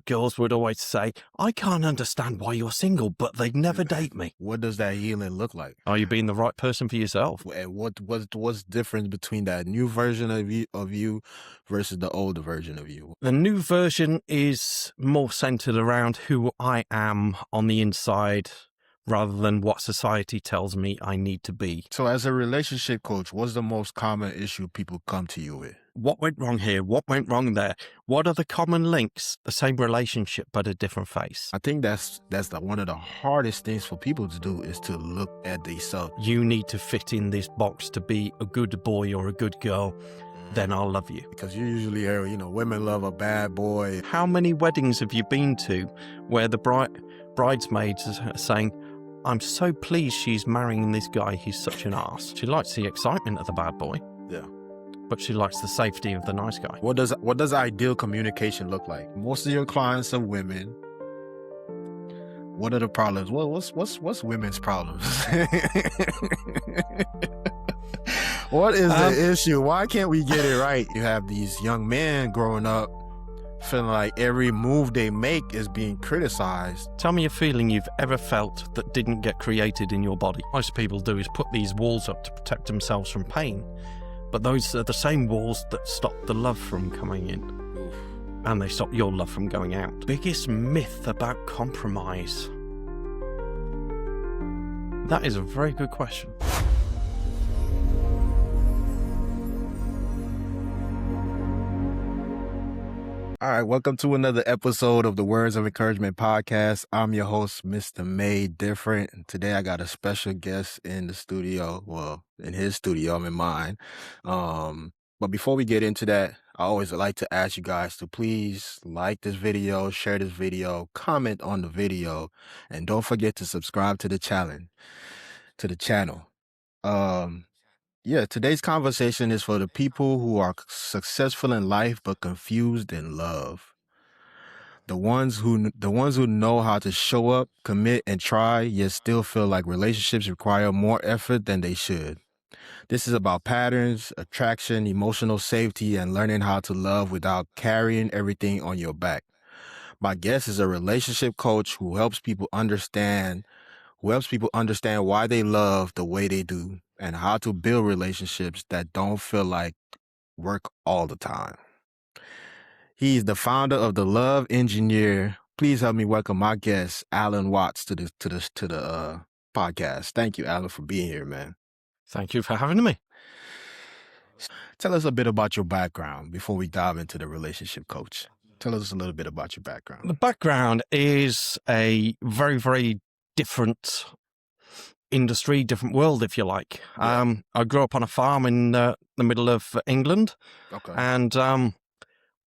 girls would always say, I can't understand why you're single, but they'd never date me. What does that healing look like? Are you being the right person for yourself? And what's the difference between that new version of you versus the older version of you? The new version is more centered around who I am on the inside rather than what society tells me I need to be. So as a relationship coach, what's the most common issue people come to you with? What went wrong here? What went wrong there? What are the common links? The same relationship, but a different face. I think that's one of the hardest things for people to do is to look at themselves. You need to fit in this box to be a good boy or a good girl. Then I'll love you. Because you usually hear, women love a bad boy. How many weddings have you been to where the bridesmaids are saying, I'm so pleased she's marrying this guy, he's such an arse. She likes the excitement of the bad boy. Yeah. But she likes the safety of the nice guy. What does ideal communication look like? Most of your clients are women. What are the problems? Well, what's women's problems? What is the issue? Why can't we get it right? You have these young men growing up feeling like every move they make is being criticized. Tell me a feeling you've ever felt that didn't get created in your body. Most people do is put these walls up to protect themselves from pain. But those are the same walls that stop the love from coming in. Oof. And they stop your love from going out. Biggest myth about compromise? That is a very good question. All right, welcome to another episode of the Words of Encouragement podcast. I'm your host, Mr. Made Different. And today I got a special guest in the studio. Well, in his studio, I'm in mine. But before we get into that, I always like to ask you guys to please like this video, share this video, comment on the video, and don't forget to subscribe to the channel. Yeah, today's conversation is for the people who are successful in life but confused in love. The ones who know how to show up, commit, and try, yet still feel like relationships require more effort than they should. This is about patterns, attraction, emotional safety, and learning how to love without carrying everything on your back. My guest is a relationship coach who helps people understand why they love the way they do and how to build relationships that don't feel like work all the time. He's the founder of The Love Engineer. Please help me welcome my guest, Alan Watts, to the podcast. Thank you, Alan, for being here, man. Thank you for having me. Tell us a bit about your background before we dive into the relationship coach. Tell us a little bit about your background. The background is a very, very different industry, different world, if you like. Yeah. I grew up on a farm in the middle of England. Okay. And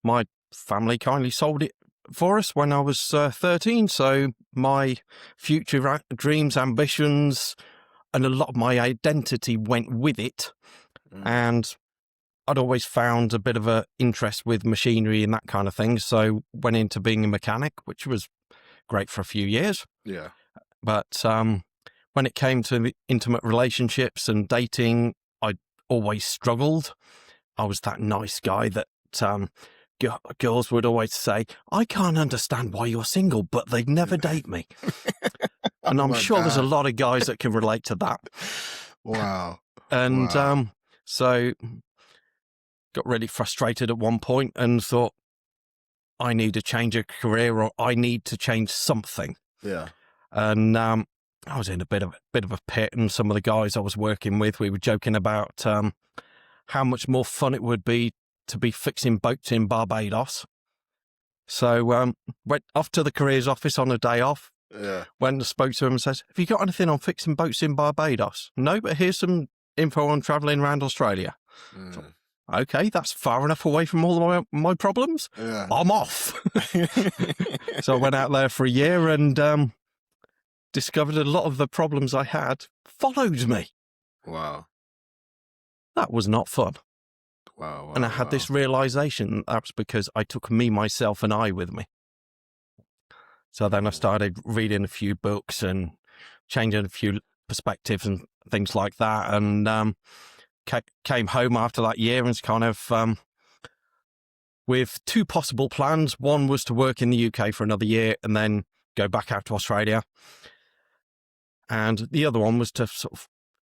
my family kindly sold it for us when I was 13. So my future dreams, ambitions, and a lot of my identity went with it. And I'd always found a bit of an interest with machinery and that kind of thing. So went into being a mechanic, which was great for a few years. Yeah. But when it came to intimate relationships and dating, I always struggled. I was that nice guy that girls would always say, I can't understand why you're single, but they'd never date me. And I'm sure there's a lot of guys that can relate to that. Wow. And Wow. so got really frustrated at one point and thought, I need to change a career or I need to change something. Yeah. And I was in a bit of a pit, and some of the guys I was working with, we were joking about how much more fun it would be to be fixing boats in Barbados. So went off to the careers office on a day off. Yeah. Went and spoke to him and says, have you got anything on fixing boats in Barbados? No, but here's some info on travelling around Australia. So, okay, that's far enough away from all of my problems. Yeah. I'm off. So I went out there for a year and discovered a lot of the problems I had followed me. Wow. That was not fun. Wow. And I had this realization that was because I took me, myself, and I with me. So then I started reading a few books and changing a few perspectives and things like that. And came home after that year and kind of with two possible plans. One was to work in the UK for another year and then go back out to Australia. And the other one was to sort of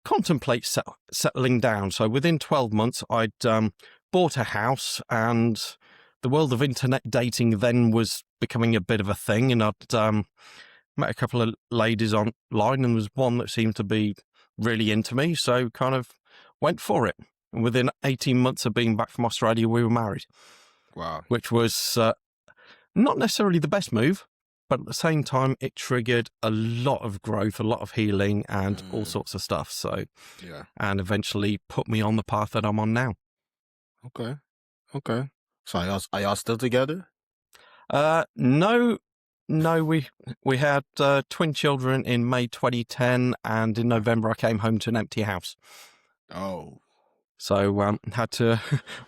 contemplate settling down. So within 12 months, I'd bought a house, and the world of internet dating then was becoming a bit of a thing. And I'd met a couple of ladies online, and there was one that seemed to be really into me. So kind of went for it. And within 18 months of being back from Australia, we were married. Wow. Which was not necessarily the best move, but at the same time, it triggered a lot of growth, a lot of healing, and all sorts of stuff. So, Yeah. and eventually put me on the path that I'm on now. Okay. Okay. So are y'all still together? No, we had twin children in May 2010, and in November I came home to an empty house. Oh. So had to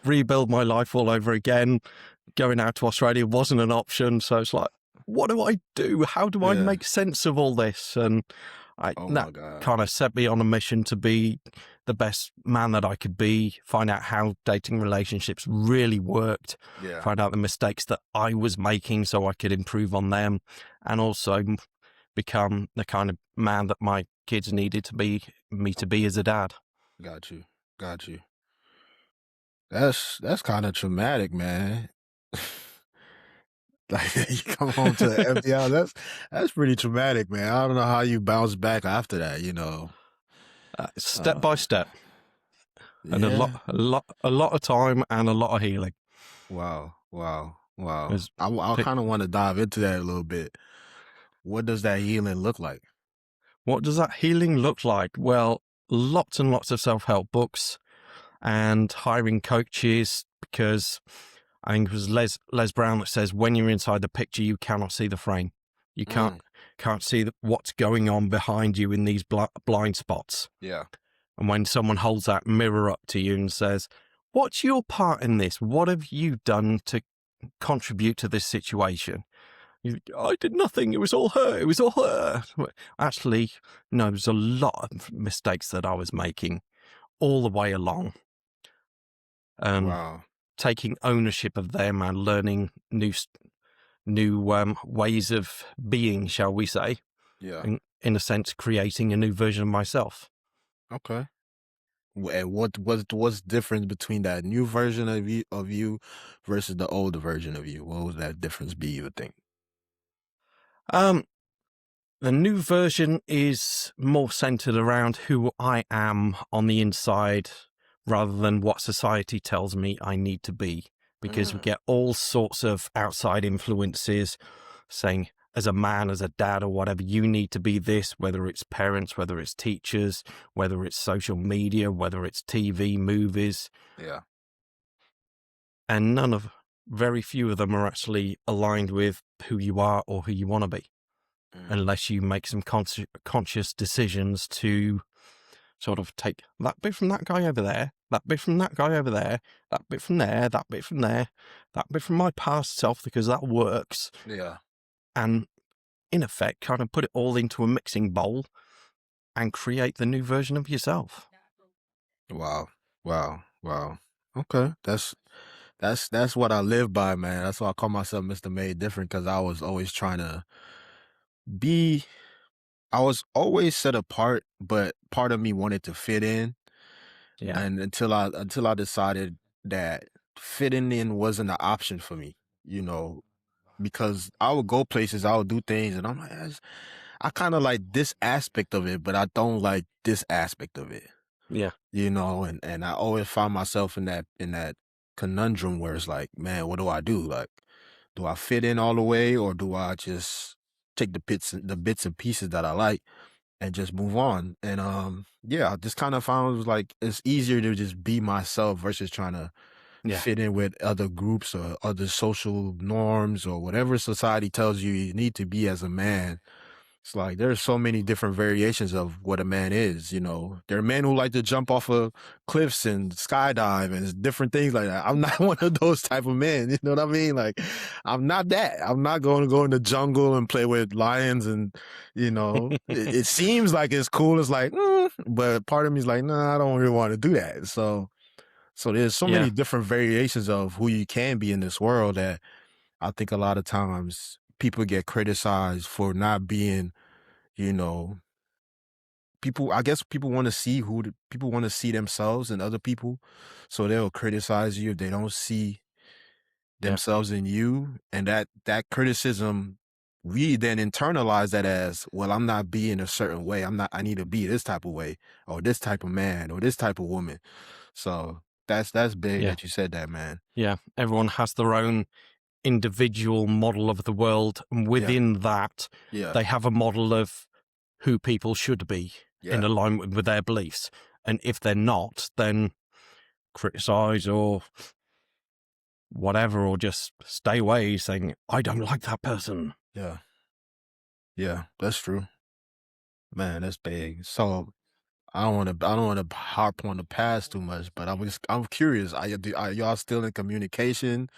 rebuild my life all over again. Going out to Australia wasn't an option. So it's like, what do I do? How do I Yeah. make sense of all this? And Oh that my God. kind of set me on a mission to be the best man that I could be, find out how dating relationships really worked, Yeah. find out the mistakes that I was making so I could improve on them, and also become the kind of man that my kids needed me to be as a dad. Got you. Got you. That's kind of traumatic, man. Like you come home to an empty house. That's pretty traumatic, man. I don't know how you bounce back after that. Step by step, and a Yeah. lot of time and a lot of healing. Wow. There's I kind of want to dive into that a little bit. What does that healing look like? What does that healing look like? Well, lots and lots of self-help books and hiring coaches, because I think it was Les Brown that says, when you're inside the picture, you cannot see the frame. You can't see what's going on behind you in these blind spots. Yeah. And when someone holds that mirror up to you and says, what's your part in this? What have you done to contribute to this situation? I did nothing. It was all her. It was all her. Actually, no, there's a lot of mistakes that I was making all the way along. Wow. Taking ownership of them and learning new ways of being, shall we say? Yeah. And in a sense, creating a new version of myself. Okay. And what's difference between that new version of you versus the older version of you? What would that difference be, you would think? The new version is more centered around who I am on the inside, rather than what society tells me I need to be, because we get all sorts of outside influences saying, as a man, as a dad or whatever, you need to be this, whether it's parents, whether it's teachers, whether it's social media, whether it's TV, movies. Yeah. And very few of them are actually aligned with who you are or who you want to be, unless you make some conscious decisions to sort of take that bit from that guy over there, that bit from that guy over there, that bit from there, that bit from there, that bit from my past self, because that works. Yeah. And in effect, kind of put it all into a mixing bowl and create the new version of yourself. Wow. Okay. That's what I live by, man. That's why I call myself Mr. Made Different, because I was always trying to I was always set apart, but part of me wanted to fit in. Yeah. And until I decided that fitting in wasn't an option for me, because I would go places, I would do things, and I'm like, I kind of like this aspect of it, but I don't like this aspect of it. Yeah. And I always find myself in that conundrum where it's like, man, what do I do? Like, do I fit in all the way, or do I just take the bits and pieces that I like and just move on? And I just kind of found it was like it's easier to just be myself versus trying to fit in with other groups or other social norms or whatever society tells you need to be as a man. It's like there's so many different variations of what a man is. There are men who like to jump off of cliffs and skydive and different things like that. I'm not one of those type of men. You know what I mean? Like, I'm not that. I'm not going to go in the jungle and play with lions. And it seems like it's cool. It's like, but part of me is like, nah, I don't really want to do that. So So there's so Yeah. many different variations of who you can be in this world that I think a lot of times people get criticized for not being, you know, people. I guess people want to see people want to see themselves in other people, so they'll criticize you if they don't see Yeah. themselves in you, and that criticism, we then internalize that as, well, I'm not being a certain way. I need to be this type of way, or this type of man, or this type of woman. So that's big Yeah. that you said that, man. Yeah. Everyone has their own individual model of the world, and Yeah, within that, yeah, they have a model of who people should be in yeah, alignment with their beliefs. And if they're not, then criticize or whatever, or just stay away saying, I don't like that person. yeah, yeah. That's true, man. That's big. So I don't want to harp on the past too much, but I'm curious. Are y'all still in communication?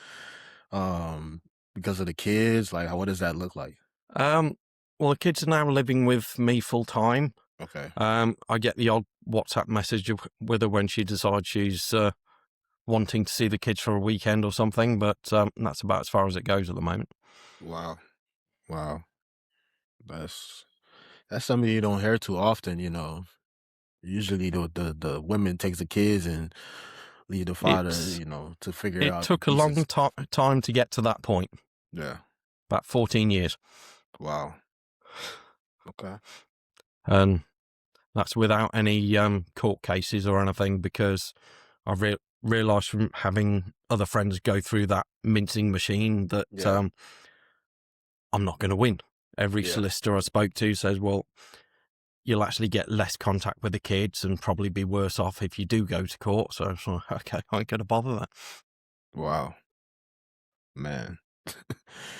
Because of the kids, like, what does that look like? Um, well, the kids are now living with me full time. Okay. I get the odd WhatsApp message with her when she decides she's wanting to see the kids for a weekend or something, but that's about as far as it goes at the moment. Wow. Wow. That's that's something you don't hear too often, you know. Usually the women takes the kids and leave the father, It's you know, to figure It out the took a long pieces. time to get to that point, Yeah. about 14 years. Wow. Okay. And that's without any court cases or anything, because I've realised from having other friends go through that mincing machine that Yeah. I'm not going to win. Every Yeah. solicitor I spoke to says, well, you'll actually get less contact with the kids and probably be worse off if you do go to court. So, okay, I ain't going to bother that. Wow. Man.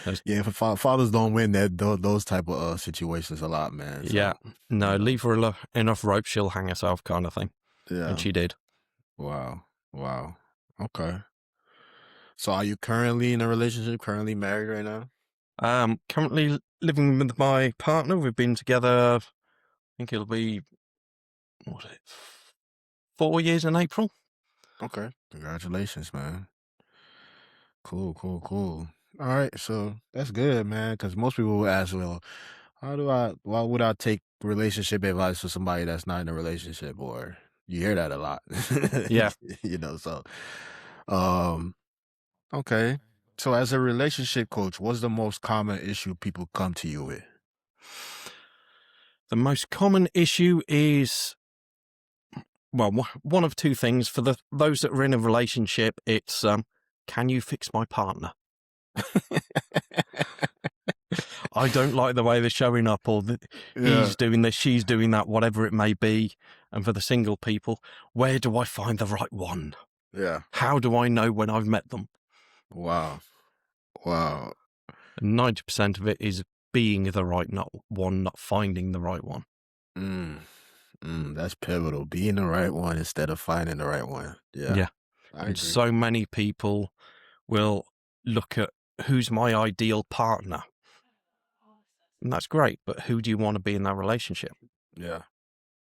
There's- Yeah, fathers don't win those type of situations a lot, man. Yeah, So, no, you know. leave her enough rope, she'll hang herself kind of thing. Yeah. And she did. Wow. Wow. Okay. So are you currently in a relationship, currently married right now? Currently living with my partner. We've been together, I think it'll be, what is it, 4 years in April. Okay. Congratulations, man. Cool, cool, cool. All right, so that's good, man. Because most people will ask, well, why would I take relationship advice for somebody that's not in a relationship? Or you hear that a lot, Yeah. you know. So, um, okay. So, as a relationship coach, what's the most common issue people come to you with? The most common issue is, well, one of two things. For those that are in a relationship, it's, can you fix my partner? I don't like the way they're showing up, or Yeah, he's doing this, she's doing that, whatever it may be. And for the single people, where do I find the right one? yeah. How do I know when I've met them? Wow, wow. And 90% of it is being the right one, not finding the right one. That's pivotal. Being the right one instead of finding the right one. Yeah, Yeah. I And agree. so many people will look at who's my ideal partner. And that's great, but who do you want to be in that relationship? Yeah,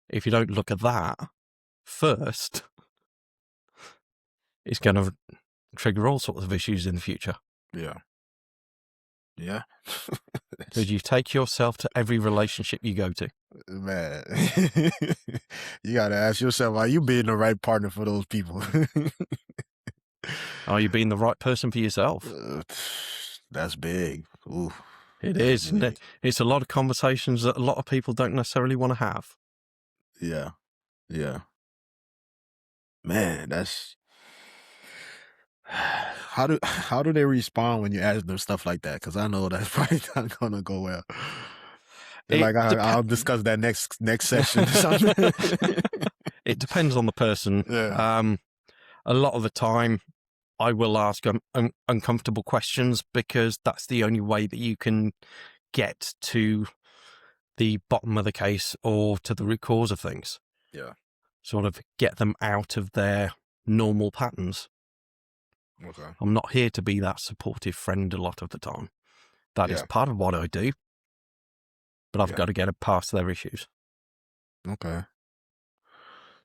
If you don't look at that first, it's going to trigger all sorts of issues in the future. yeah, yeah. Because you take yourself to every relationship you go to. Man, you gotta ask yourself, are you being the right partner for those people? Are you being the right person for yourself? That's big. Ooh, It that's is, isn't big. it? It's a lot of conversations that a lot of people don't necessarily want to have. Yeah, yeah. Man, that's how do they respond when you ask them stuff like that? Because I know that's probably not gonna go well. They're It like, I'll discuss that next session or something. It depends on the person. Yeah. A lot of the time, I will ask uncomfortable questions, because that's the only way that you can get to the bottom of the case or to the root cause of things. Yeah. Sort of get them out of their normal patterns. Okay. I'm not here to be that supportive friend a lot of the time. That is Yeah. part of what I do, but I've Yeah. got to get past their issues. Okay.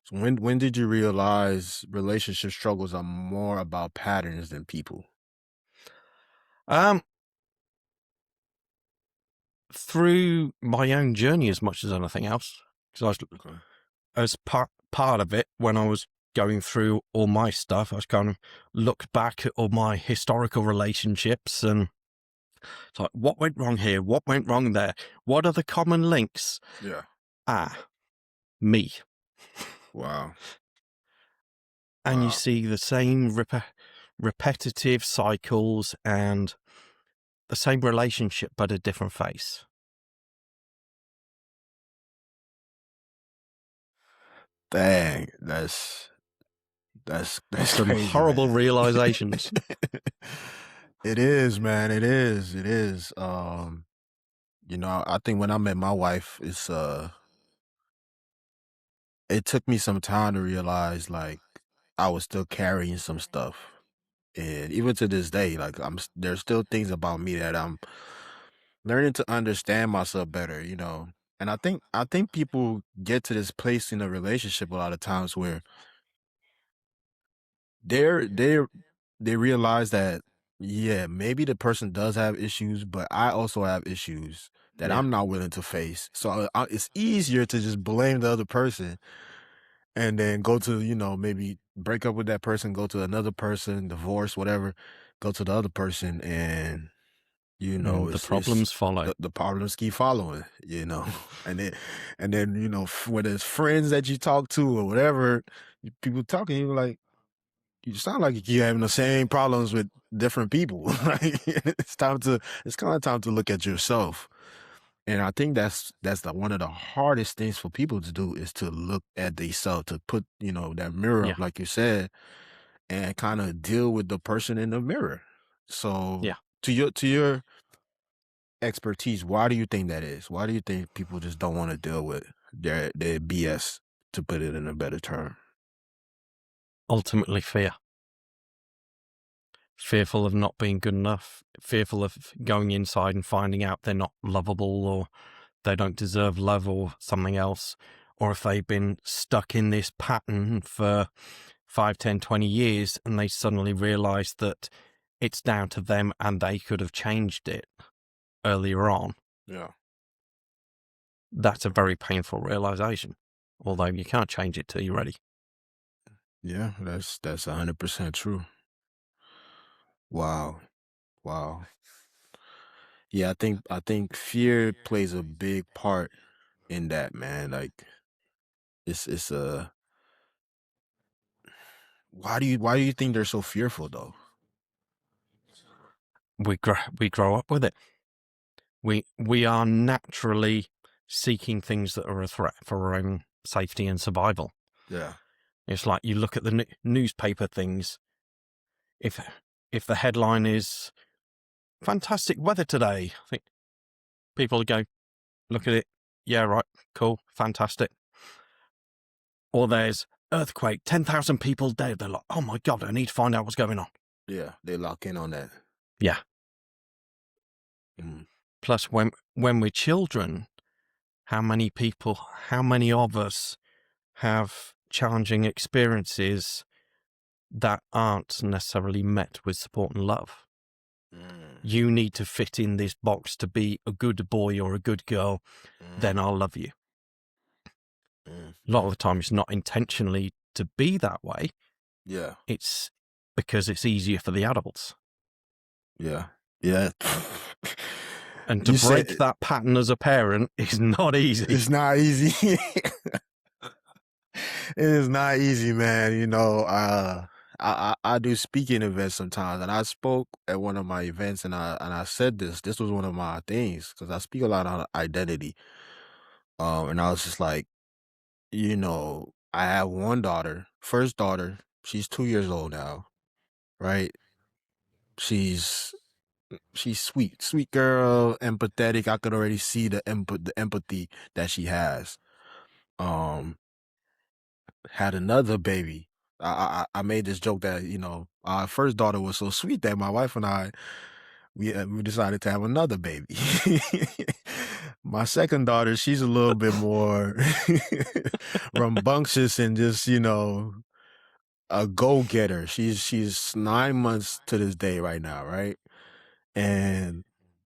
So when did you realize relationship struggles are more about patterns than people? Um, through my own journey as much as anything else, because Okay. as part of it, when I was going through all my stuff, I was kind of looked back at all my historical relationships and it's like, what went wrong here? What went wrong there? What are the common links? Yeah. Me. Wow. And you Wow. see the same repetitive cycles and the same relationship, but a different face. Dang, that's Some crazy, horrible man. realizations. It is, man. It is. It is. I think when I met my wife, it took me some time to realize like I was still carrying some stuff. And even to this day, like there's still things about me that I'm learning to understand myself better. And I think people get to this place in a relationship a lot of times where they're they realize that yeah, maybe the person does have issues, but I also have issues that Yeah. I'm not willing to face. So it's easier to just blame the other person and then go to, maybe break up with that person, go to another person, divorce, whatever, go to the other person and And the it's problems follow. the problems keep following. And then, whether it's friends that you talk to or whatever, people talking, you're like, you sound like you're having the same problems with different people. Like it's kind of time to look at yourself. And I think that's one of the hardest things for people to do is to look at themselves, to put, that mirror Yeah. up, like you said, and kind of deal with the person in the mirror. So Yeah. to your expertise, why do you think that is? Why do you think people just don't want to deal with their BS, to put it in a better term? Ultimately, fearful of not being good enough, fearful of going inside and finding out they're not lovable or they don't deserve love or something else, or if they've been stuck in this pattern for 5, 10, 20 years and they suddenly realize that it's down to them and they could have changed it earlier on. Yeah. That's a very painful realization, although you can't change it till you're ready. Yeah, that's 100% true. Wow. Wow. Yeah, I think fear plays a big part in that, man. Like it's why do you think they're so fearful though? We grow up with it. We are naturally seeking things that are a threat for our own safety and survival. Yeah. It's like you look at the newspaper things. If the headline is "fantastic weather today," I think people would go look at it. Yeah, right, cool, fantastic. Or there's earthquake, 10,000 people dead. They're like, oh my god, I need to find out what's going on. Yeah, they lock in on that. Yeah. Mm. Plus, when we're children, how many of us have challenging experiences that aren't necessarily met with support and love? Mm. You need to fit in this box to be a good boy or a good girl, then Mm. I'll love you. Mm. A lot of the time, it's not intentionally to be that way. Yeah. It's because it's easier for the adults. Yeah. Yeah. And to You said break that pattern as a parent is not easy. it's not easy. It is not easy, man. I do speaking events sometimes, and I spoke at one of my events, and I said this. This was one of my things because I speak a lot on identity. And I was just like, I have one daughter, first daughter. She's 2 years old now, right? She's she's sweet, sweet girl, empathetic. I could already see the empathy that she has. Um, had another baby. I made this joke that our first daughter was so sweet that my wife and I we decided to have another baby. My second daughter, she's a little bit more rambunctious and just, a go-getter. She's 9 months to this day right now, right? And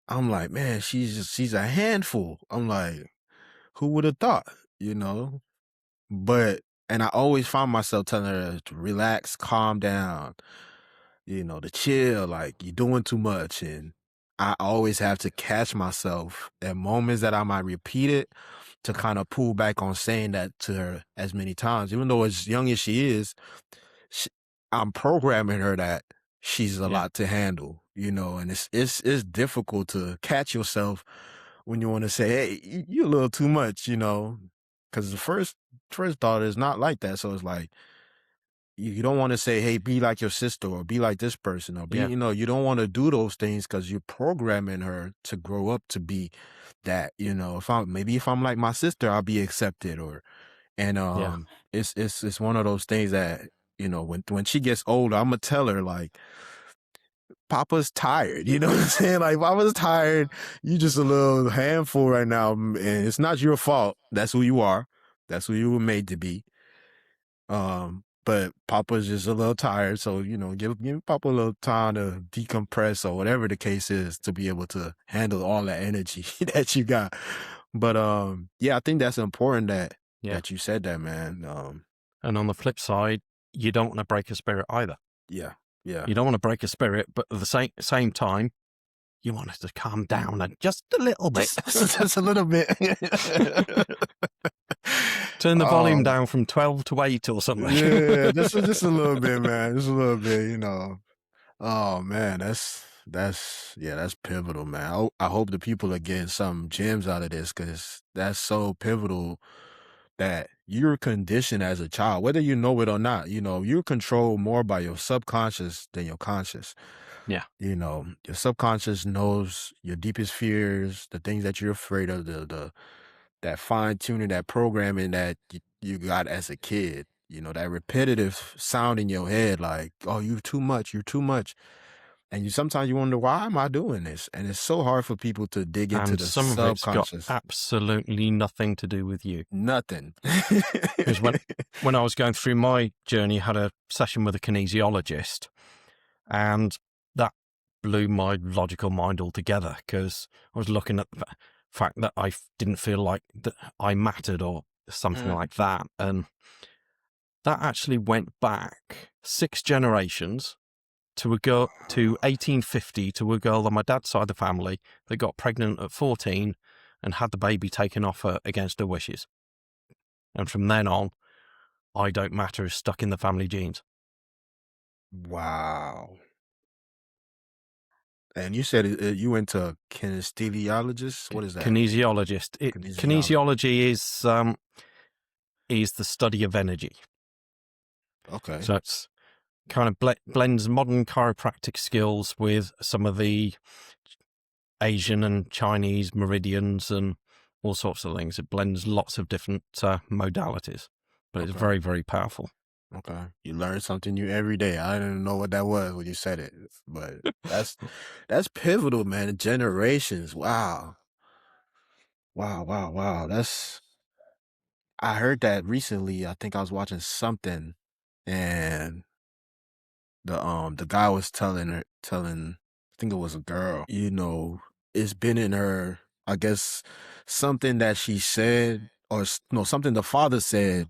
I'm like, man, she's a handful. I'm like, who would have thought, you know? But and I always find myself telling her to relax, calm down, to chill, like you're doing too much. And I always have to catch myself at moments that I might repeat it to kind of pull back on saying that to her as many times. Even though as young as she is, she, I'm programming her that she's a Yeah. lot to handle, and it's difficult to catch yourself when you want to say, hey, you're a little too much, because the first daughter is not like that. So it's like, you don't want to say, hey, be like your sister or be like this person or be, Yeah. you don't want to do those things because you're programming her to grow up to be that, if I'm like my sister, I'll be accepted Yeah. it's one of those things that, when she gets older, I'm going to tell her like, Papa's tired, you know what I'm saying? Like, Papa's tired. You just a little handful right now, and it's not your fault. That's who you are. That's who you were made to be. But Papa's just a little tired, so give Papa a little time to decompress or whatever the case is to be able to handle all that energy that you got. But yeah, I think that's important that you said that, man. And on the flip side, you don't want to break a spirit either. Yeah. You don't want to break a spirit, but at the same time, you want it to calm down and just a little bit. Just a little bit. Turn the volume down from 12 to 8 or something. Yeah, just a little bit, man. Just a little bit, Oh man, that's pivotal, man. I hope the people are getting some gems out of this because that's so pivotal that you're conditioned as a child, whether you know it or not. You're controlled more by your subconscious than your conscious. Yeah. Your subconscious knows your deepest fears, the things that you're afraid of, that fine tuning, that programming that you got as a kid. That repetitive sound in your head, like, oh, you're too much. And sometimes you wonder, why am I doing this? And it's so hard for people to dig into And the some of it's got subconscious. absolutely nothing to do with you. Nothing. Because when I was going through my journey, I had a session with a kinesiologist, and that blew my logical mind altogether because I was looking at the fact that I didn't feel like that I mattered or something like that. And that actually went back 6 generations to a girl, to 1850, to a girl on my dad's side of the family that got pregnant at 14 and had the baby taken off her against her wishes. And from then on, I don't matter is stuck in the family genes. Wow. And you said you went to kinesiologist? What is that? Kinesiologist. Kinesiology is the study of energy. Okay. So it's kind of blends modern chiropractic skills with some of the Asian and Chinese meridians and all sorts of things. It blends lots of different modalities, but it's very, very powerful. Okay. You learn something new every day. I didn't know what that was when you said it, but that's pivotal, man. Generations. Wow. Wow. I heard that recently. I think I was watching something and the guy was telling, I think it was a girl, it's been in her, I guess, something that she said or no, something the father said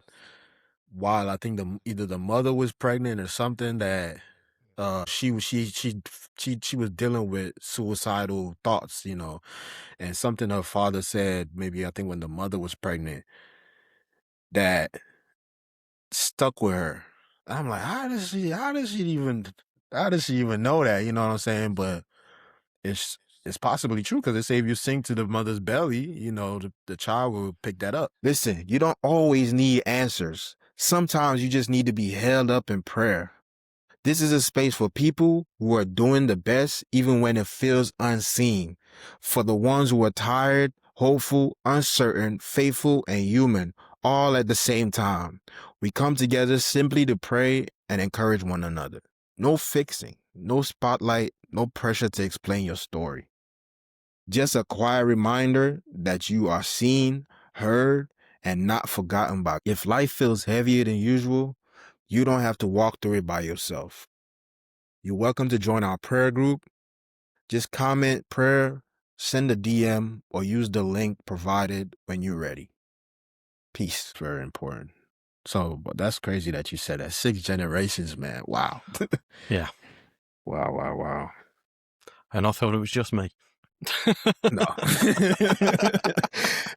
while I think either the mother was pregnant or something that she was dealing with suicidal thoughts, and something her father said, maybe I think when the mother was pregnant, that stuck with her. I'm like, how does she even know that? You know what I'm saying? But it's possibly true because they say if you sing to the mother's belly, the child will pick that up. Listen, you don't always need answers. Sometimes you just need to be held up in prayer. This is a space for people who are doing the best even when it feels unseen. For the ones who are tired, hopeful, uncertain, faithful, and human, all at the same time. We come together simply to pray and encourage one another. No fixing, no spotlight, no pressure to explain your story. Just a quiet reminder that you are seen, heard, and not forgotten by. If life feels heavier than usual, you don't have to walk through it by yourself. You're welcome to join our prayer group. Just comment prayer, send a DM, or use the link provided when you're ready. Peace. Very important. So, but that's crazy that you said that. 6 generations, man. Wow. Yeah. Wow. And I thought it was just me. No.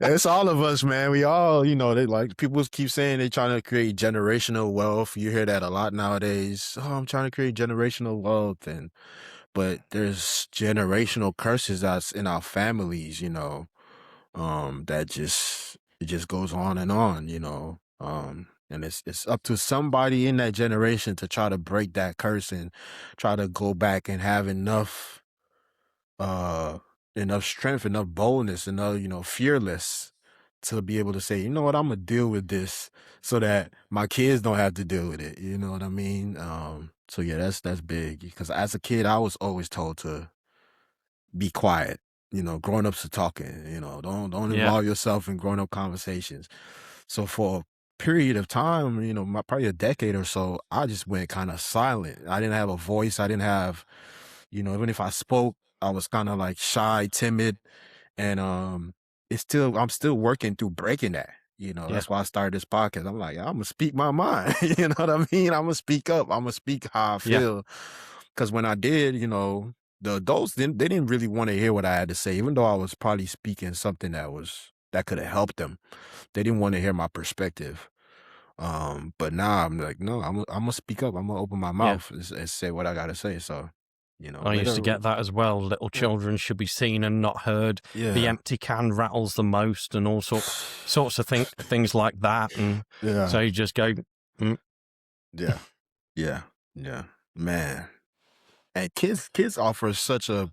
It's all of us, man. We all, they like, people keep saying they're trying to create generational wealth. You hear that a lot nowadays. Oh, I'm trying to create generational wealth. But there's generational curses that's in our families, that it just goes on, and it's up to somebody in that generation to try to break that curse and try to go back and have enough strength, enough boldness, enough, fearless to be able to say, you know what, I'm gonna deal with this so that my kids don't have to deal with it. You know what I mean? So yeah, that's big, because as a kid, I was always told to be quiet. Grown ups are talking. Don't Yeah. involve yourself in grown up conversations. So for a period of time, probably a decade or so, I just went kind of silent. I didn't have a voice. I didn't have, even if I spoke, I was kind of like shy, timid, and I'm still working through breaking that. That's why I started this podcast. I'm like, I'm gonna speak my mind. You know what I mean? I'm gonna speak up. I'm gonna speak how I feel. Because when I did, the adults they didn't really want to hear what I had to say, even though I was probably speaking something that could have helped them. They didn't want to hear my perspective. But now I'm like, no, I'm gonna speak up. I'm gonna open my mouth and say what I gotta say. So, I used to get that as well. Little children should be seen and not heard. Yeah. The empty can rattles the most, and all sorts of things like that. And so you just go, Yeah, man. And kids offer such a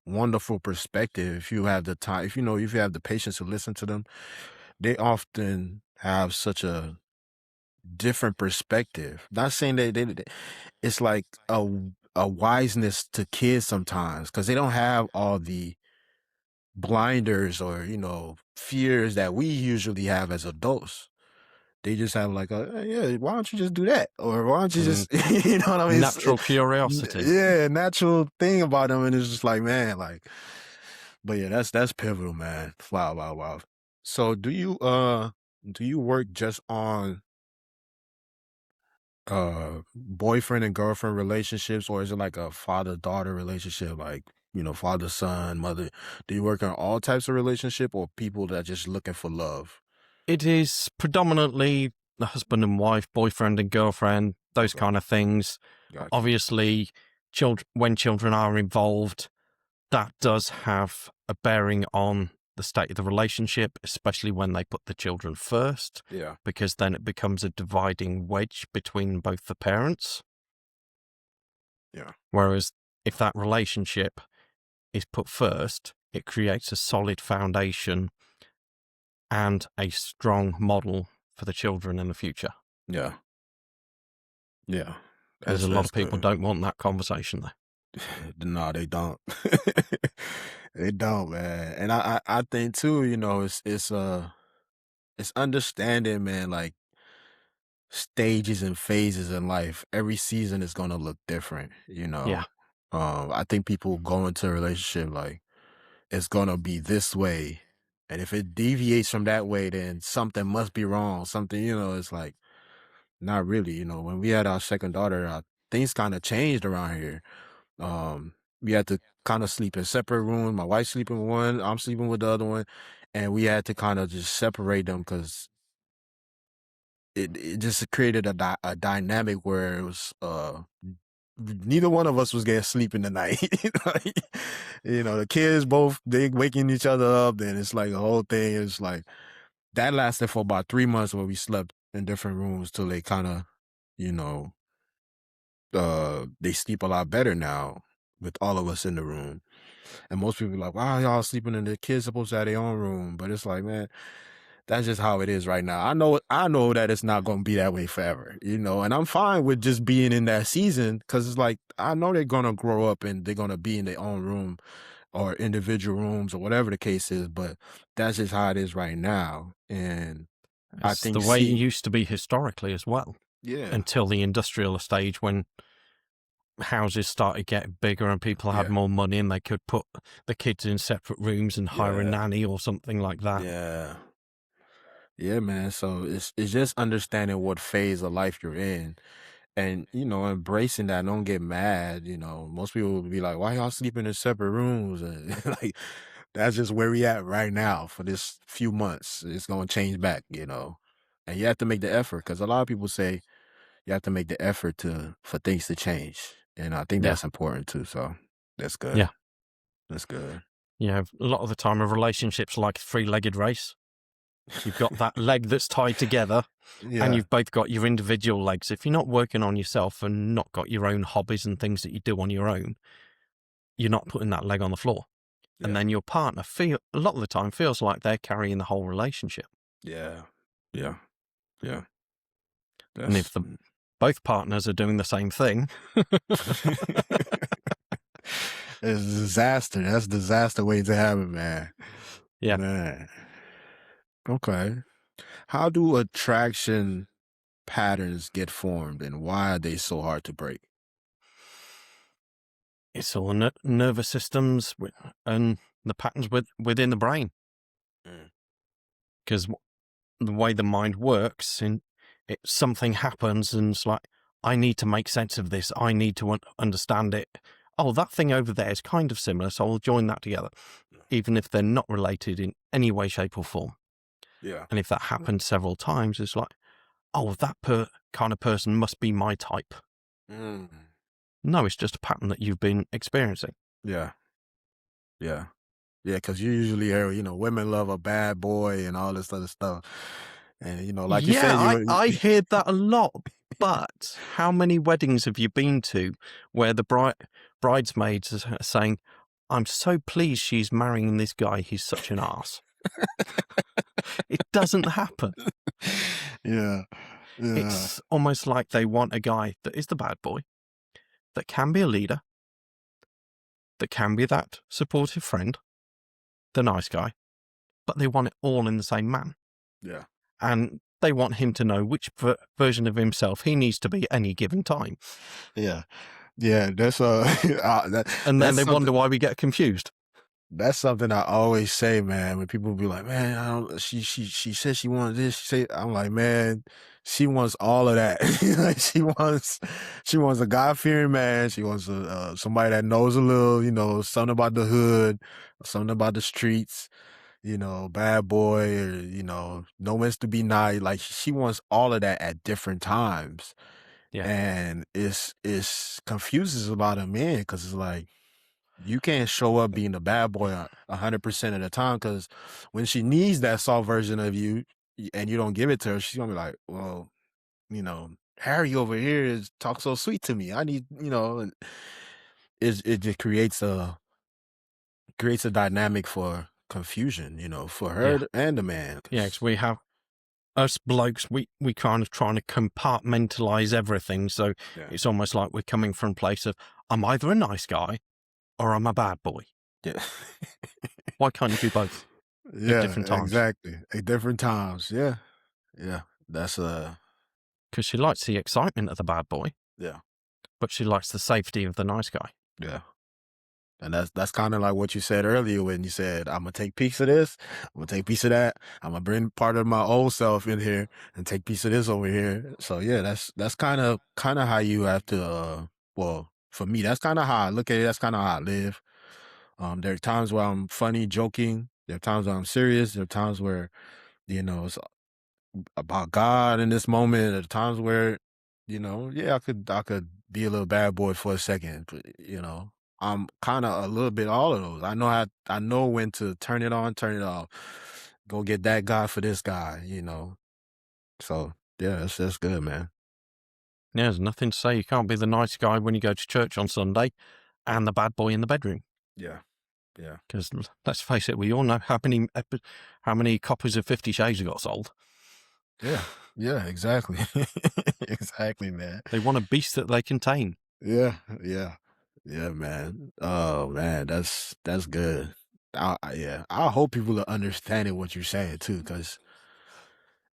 wonderful perspective if you have the time. If you have the patience to listen to them, they often have such a different perspective. Not saying that it's like a wiseness to kids sometimes, because they don't have all the blinders or fears that we usually have as adults. They just have like yeah, why don't you just do that? Or why don't you just, you know what I mean? Natural curiosity. Yeah, natural thing about them. And it's just like, man, like, but yeah, that's pivotal, man. Wow. So do you work just on boyfriend and girlfriend relationships, or is it like a father-daughter relationship, like, father-son, mother? Do you work on all types of relationship, or people that are just looking for love? It is predominantly the husband and wife, boyfriend and girlfriend, those kind of things. Gotcha. Obviously, when children are involved, that does have a bearing on the state of the relationship, especially when they put the children first. Yeah. Because then it becomes a dividing wedge between both the parents. Yeah. Whereas if that relationship is put first, it creates a solid foundation and a strong model for the children in the future. Yeah. Because a lot of people don't want that conversation there. No, they don't. They don't, man. And I think too, it's understanding, man, like stages and phases in life. Every season is gonna look different, Yeah. I think people go into a relationship like it's gonna be this way. And if it deviates from that way, then something must be wrong. Something, it's like, not really. When we had our second daughter, things kind of changed around here. We had to kind of sleep in separate rooms. My wife's sleeping in one, I'm sleeping with the other one, and we had to kind of just separate them because it just created a dynamic where it was neither one of us was getting sleep in the night. Like, the kids both, they waking each other up. Then it's like a whole thing. It's like that lasted for about 3 months where we slept in different rooms till they kind of, they sleep a lot better now with all of us in the room. And most people are like, wow, y'all sleeping in the kids supposed to have their own room. But it's like, man, that's just how it is right now. I know that it's not going to be that way forever, and I'm fine with just being in that season, because it's like, I know they're going to grow up and they're going to be in their own room or individual rooms or whatever the case is, but that's just how it is right now. And I It's the think way it see, used to be historically as well, yeah, until the industrial stage when houses started getting bigger and people had yeah, more money and they could put the kids in separate rooms and hire a yeah, nanny or something like that. yeah, yeah, man. So it's just understanding what phase of life you're in, and embracing that. Don't get mad. Most people would be like, "Why y'all sleeping in separate rooms?" And like that's just where we at right now for this few months. It's gonna change back, and you have to make the effort because a lot of people say you have to make the effort for things to change, and I think Yeah. that's important too. So that's good. Yeah. That's good. A lot of the time a relationship's like a three-legged race. You've got that leg that's tied together and Yeah. you've both got your individual legs. If you're not working on yourself and not got your own hobbies and things that you do on your own, you're not putting that leg on the floor. And Yeah. then your partner a lot of the time feels like they're carrying the whole relationship. Yeah. Yeah. Yeah. And if both partners are doing the same thing, it's disaster. That's disaster way to have it, man. yeah, Man. Okay. How do attraction patterns get formed and why are they so hard to break? it's all nervous systems and the patterns within the brain. Mm. Because the way the mind works, something happens and it's like, I need to make sense of this. I need to understand it. Oh, that thing over there is kind of similar, so I'll join that together, even if they're not related in any way, shape, or form. Yeah. And if that happens several times, it's like, oh, that kind of person must be my type. Mm. No, it's just a pattern that you've been experiencing. Yeah. Yeah. Yeah, because you usually hear, women love a bad boy and all this other stuff. And, like you said, I hear that a lot. But how many weddings have you been to where the bridesmaids are saying, I'm so pleased she's marrying this guy. He's such an ass. It doesn't happen. Yeah. Yeah. It's almost like they want a guy that is the bad boy, that can be a leader, that can be that supportive friend, the nice guy, but they want it all in the same man. Yeah. And they want him to know which version of himself he needs to be at any given time. Yeah. Yeah. That's and then they wonder why we get confused. That's something I always say, man. When people be like, "Man, she said she wanted this," I'm like, man, she wants all of that. Like she wants a God-fearing man. She wants somebody that knows a little, something about the hood, something about the streets. Bad boy, or no one's to be nice. Like she wants all of that at different times, Yeah. and it's confuses a lot of men because it's like, you can't show up being the bad boy 100% of the time because when she needs that soft version of you and you don't give it to her, she's gonna be like, well, Harry over here talks so sweet to me. I need, and it just creates a dynamic for confusion, for her and the man. Yeah, because we have us blokes, we kind of trying to compartmentalize everything. So it's almost like we're coming from a place of, I'm either a nice guy or I'm a bad boy. Yeah. Why can't you do both? Yeah, at different times? Exactly. At different times. Yeah. Yeah. That's because she likes the excitement of the bad boy. Yeah. But she likes the safety of the nice guy. Yeah. And that's kind of like what you said earlier when you said, I'm going to take piece of this, I'm going to take piece of that, I'm going to bring part of my old self in here and take piece of this over here. So yeah, that's kind of how you have to, well, for me, that's kind of how I look at it. That's kind of how I live. There are times where I'm funny, joking. There are times where I'm serious. There are times where, it's about God in this moment. There are times where, I could be a little bad boy for a second, but, I'm kind of a little bit all of those. I know when to turn it on, turn it off. Go get that guy for this guy, So yeah, that's good, man. Yeah, there's nothing to say you can't be the nice guy when you go to church on Sunday and the bad boy in the bedroom. Yeah. Yeah. Because let's face it, we all know how many copies of 50 Shades got sold. Yeah. Yeah, exactly. Exactly, man. They want a beast that they contain. Yeah. Yeah. Yeah, man. Oh man, that's good. Yeah, I hope people are understanding what you're saying too, because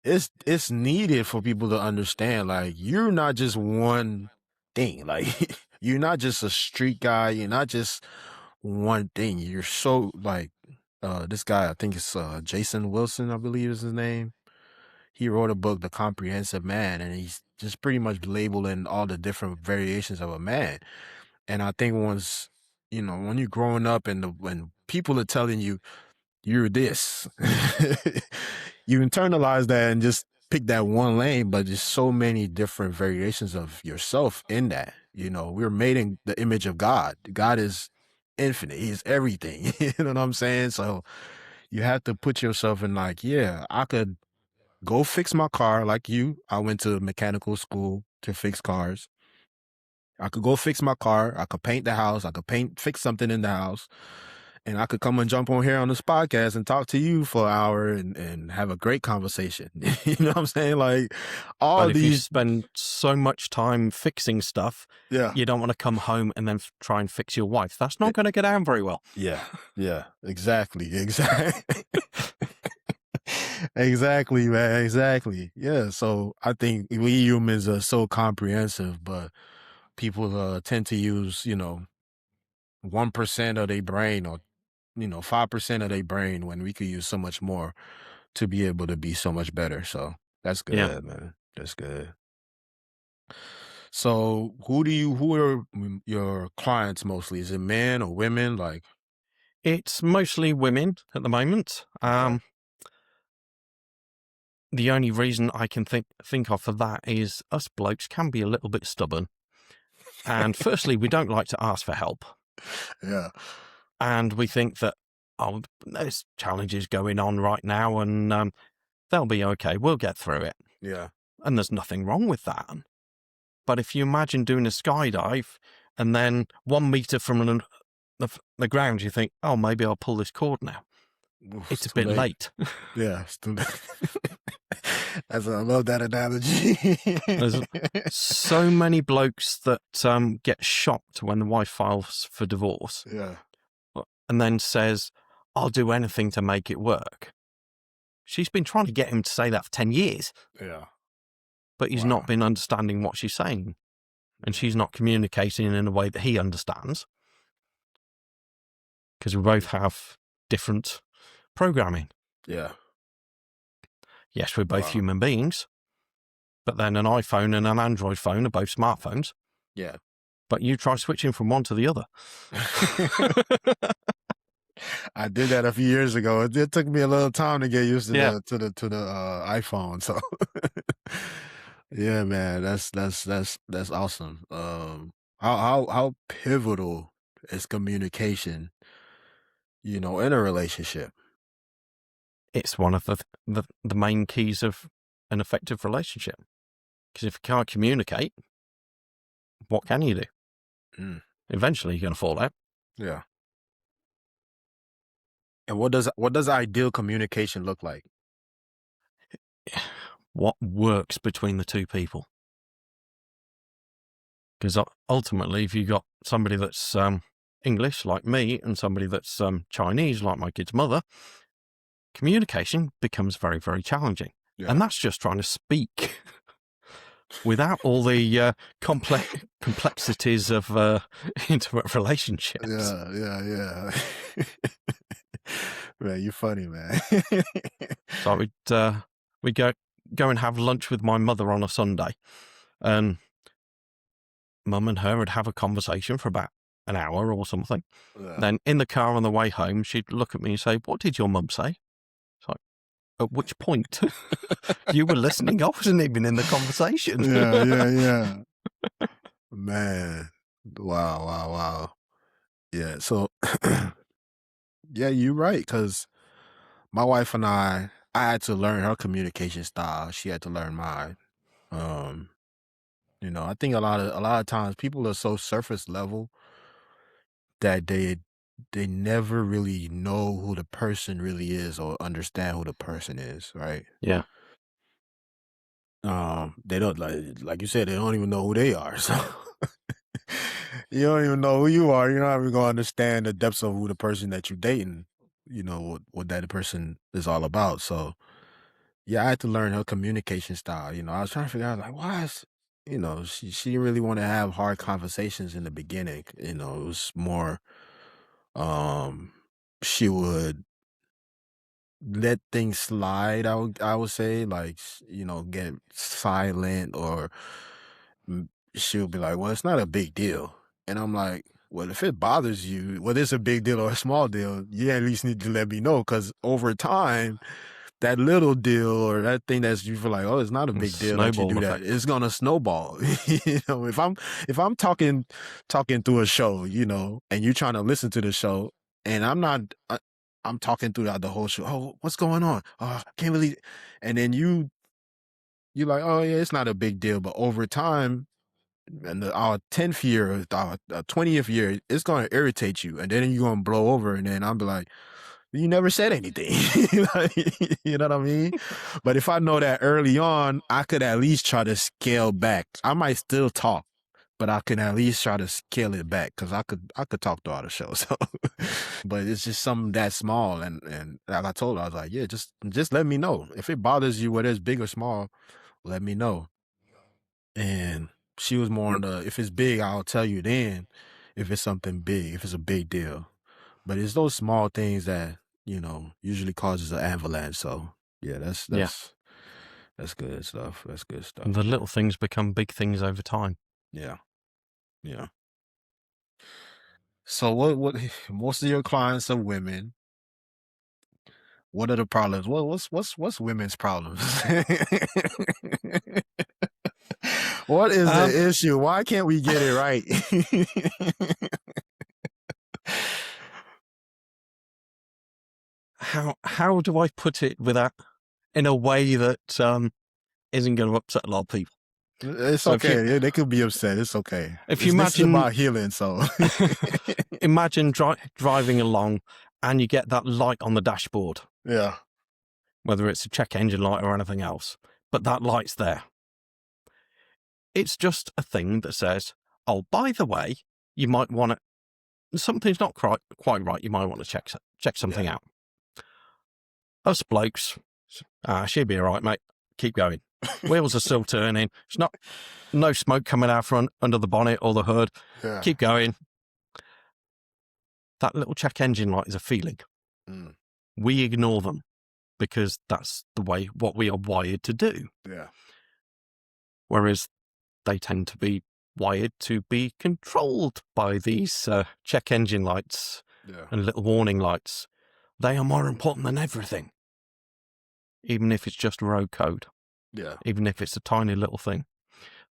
it's needed for people to understand. Like, you're not just one thing. Like, you're not just a street guy. You're not just one thing. You're so like this guy. I think it's Jason Wilson, I believe is his name. He wrote a book, The Comprehensive Man, and he's just pretty much labeling all the different variations of a man. And I think once, when you're growing up and when people are telling you you're this, you internalize that and just pick that one lane, but there's so many different variations of yourself in that. We're made in the image of God. God is infinite. He's everything. You know what I'm saying? So you have to put yourself in like, yeah, I could go fix my car like you. I went to mechanical school to fix cars. I could go fix my car. I could paint the house. I could fix something in the house. And I could come and jump on here on this podcast and talk to you for an hour and have a great conversation. You know what I'm saying? Like, all But if you these, spend so much time fixing stuff, yeah, you don't want to come home and then try and fix your wife. That's not going to get down very well. yeah, exactly. Exactly, man, exactly. Yeah, so I think we humans are so comprehensive, but people tend to use, 1% of their brain, or 5% of their brain, when we could use so much more to be able to be so much better. So that's Yeah. good, man. That's good. So who are your clients mostly? Is it men or women? Like, It's mostly women at the moment. okay. The only reason I can think of for that is us blokes can be a little bit stubborn. And firstly, we don't like to ask for help. Yeah. And we think that, oh, there's challenges going on right now and they'll be okay. We'll get through it. Yeah. And there's nothing wrong with that. But if you imagine doing a skydive and then 1 meter from the ground, you think, oh, maybe I'll pull this cord now. Oof, It's a too bit late. Yeah, it's too late. I love that analogy. There's so many blokes that get shocked when the wife files for divorce Yeah. and then says, I'll do anything to make it work. She's been trying to get him to say that for 10 years, Yeah. but he's Wow. not been understanding what she's saying. And she's not communicating in a way that he understands. Because we both have different programming. Yeah. Yes, we're both Wow. human beings, but then an iPhone and an Android phone are both smartphones. Yeah. But you try switching from one to the other. I did that a few years ago. It took me a little time to get used to Yeah. the iPhone. So yeah, man, that's awesome. How pivotal is communication, in a relationship? It's one of the main keys of an effective relationship. Because if you can't communicate, what can you do? Mm. Eventually you're going to fall out. Yeah. And what does ideal communication look like? What works between the two people? Because ultimately, if you've got somebody that's English like me and somebody that's Chinese like my kid's mother, communication becomes very, very challenging. Yeah. And that's just trying to speak without all the complexities of intimate relationships. Yeah. Man, you're funny, man. So we'd go and have lunch with my mother on a Sunday, and Mum and her would have a conversation for about an hour or something. Yeah. Then in the car on the way home, she'd look at me and say, "What did your mum say?" It's like, at which point you were listening? I wasn't even in the conversation. Yeah. Man, wow. Yeah, so yeah, you're right. Because my wife and I had to learn her communication style. She had to learn mine. I think a lot of times people are so surface level that they never really know who the person really is or understand who the person is, right? Yeah. They don't, like you said, they don't even know who they are. So You don't even know who you are. You're not even gonna understand the depths of who the person that you're dating. You know what that person is all about. So yeah, I had to learn her communication style. You know, I was trying to figure out like why is she didn't really want to have hard conversations in the beginning. You know, it was more um she would let things slide. I would say like get silent or she'll be like, well, it's not a big deal. And I'm like, well, if it bothers you, whether it's a big deal or a small deal, you at least need to let me know. Because over time, that little deal or that thing that's you feel like, oh, it's not a big deal that you Snowball do that. effect. It's gonna snowball. If I'm talking through a show, and you're trying to listen to the show, and I'm not. I'm talking throughout the whole show. Oh, what's going on? Oh, I can't believe it. And then you're like, oh yeah, it's not a big deal. But over time, and our 10th year, our 20th year, it's going to irritate you. And then you're going to blow over. And then I'll be like, you never said anything. Like, you know what I mean? But if I know that early on, I could at least try to scale back. I might still talk, but I can at least try to scale it back because I could talk throughout the show. So, but it's just something that small. And like I told her, I was like, yeah, just let me know. If it bothers you, whether it's big or small, let me know. And she was more on the, if it's big, I'll tell you then. If it's something big, if it's a big deal. But it's those small things that, usually causes an avalanche. So yeah, that's Yeah. that's good stuff. That's good stuff. And the little things become big things over time. Yeah. Yeah. So what most of your clients are women. What are the problems? What's women's problems? What is the issue? Why can't we get it right? How do I put it without in a way that isn't going to upset a lot of people? It's So if you- okay. They could be upset. It's okay. If you This is imagine- about healing, so Imagine driving along and you get that light on the dashboard, yeah, whether it's a check engine light or anything else, but that light's there. It's just a thing that says, oh, by the way, you might want to, something's not quite right, you might want to check something out. Us blokes, she'll be all right, mate. Keep going. Wheels are still turning. It's no smoke coming out front under the bonnet or the hood. yeah. Keep going. That little check engine light is a feeling. Mm. We ignore them because that's what we are wired to do. Yeah. Whereas they tend to be wired to be controlled by these check engine lights and little warning lights. They are more important than everything. Even if it's just road code. Yeah. Even if it's a tiny little thing.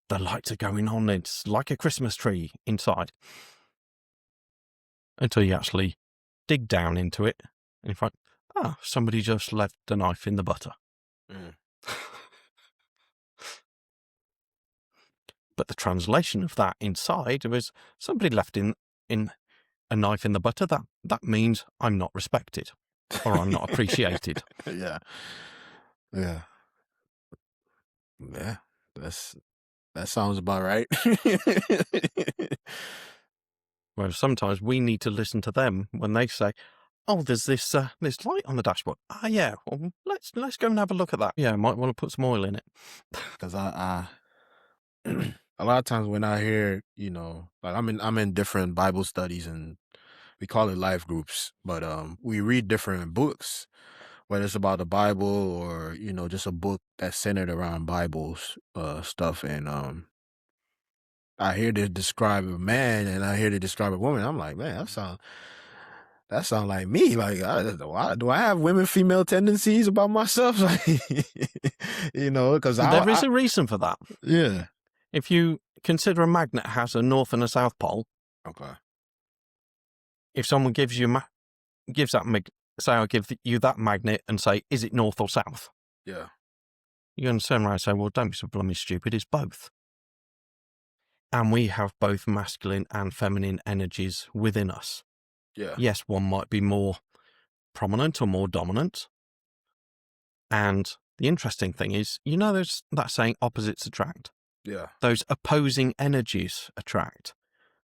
The lights are going on. It's like a Christmas tree inside. Until you actually dig down into it. And you find, somebody just left a knife in the butter. Mm. But the translation of that inside was somebody left in a knife in the butter. That means I'm not respected or I'm not appreciated. Yeah. Yeah. Yeah. That sounds about right. Whereas sometimes we need to listen to them when they say, oh, there's this light on the dashboard. Yeah, well, let's go and have a look at that. Yeah, I might want to put some oil in it. Because I a lot of times when I hear, like I'm in different Bible studies and we call it life groups, but we read different books, whether it's about the Bible or, just a book that's centered around Bibles stuff. And I hear they describe a man and I hear they describe a woman. I'm like, man, that sound like me. Like, do I have female tendencies about myself? Like, because There is a reason for that. Yeah. If you consider a magnet has a north and a south pole, Okay. if someone gives you say I'll give you that magnet and say, is it north or south? Yeah. You're going to turn around and say, well, don't be so bloody stupid. It's both. And we have both masculine and feminine energies within us. Yeah. Yes, one might be more prominent or more dominant. And the interesting thing is, there's that saying opposites attract. Yeah. Those opposing energies attract.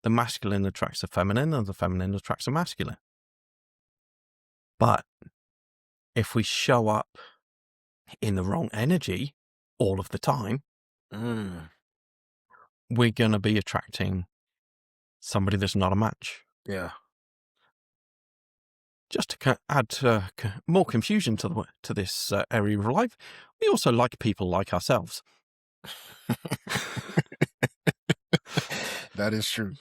the masculine attracts the feminine and the feminine attracts the masculine. But if we show up in the wrong energy all of the time, we're going to be attracting somebody that's not a match. Yeah. Just to add more confusion to this area of life, we also like people like ourselves. That is true.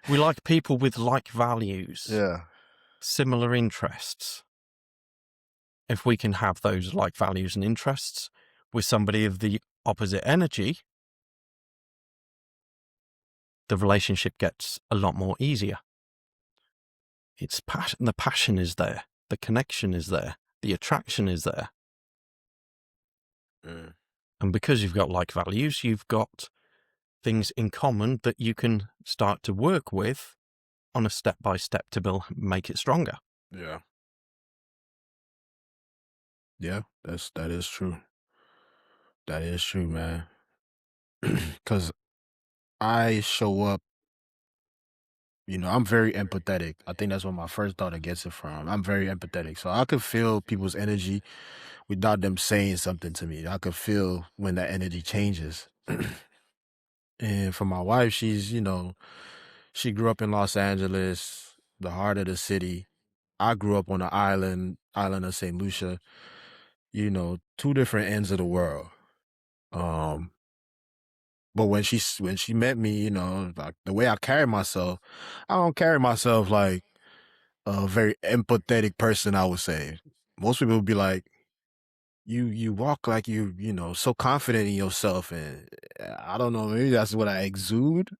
We like people with like values, Yeah. similar interests. If we can have those like values and interests with somebody of the opposite energy, the relationship gets a lot more easier. It's passion. The passion is there. The connection is there. The attraction is there. And because you've got like values, you've got things in common that you can start to work with on a step-by-step to make it stronger. Yeah. Yeah, that is true. That is true, man. Because I show up, I'm very empathetic. I think that's what my first thought gets it from. I'm very empathetic. So I could feel people's energy without them saying something to me. I could feel when that energy changes. And for my wife, she's, she grew up in Los Angeles, the heart of the city. I grew up on the island of St. Lucia, two different ends of the world. But when she met me, like the way I carry myself, I don't carry myself like a very empathetic person, I would say. Most people would be like, you walk like so confident in yourself, and I don't know, maybe that's what I exude.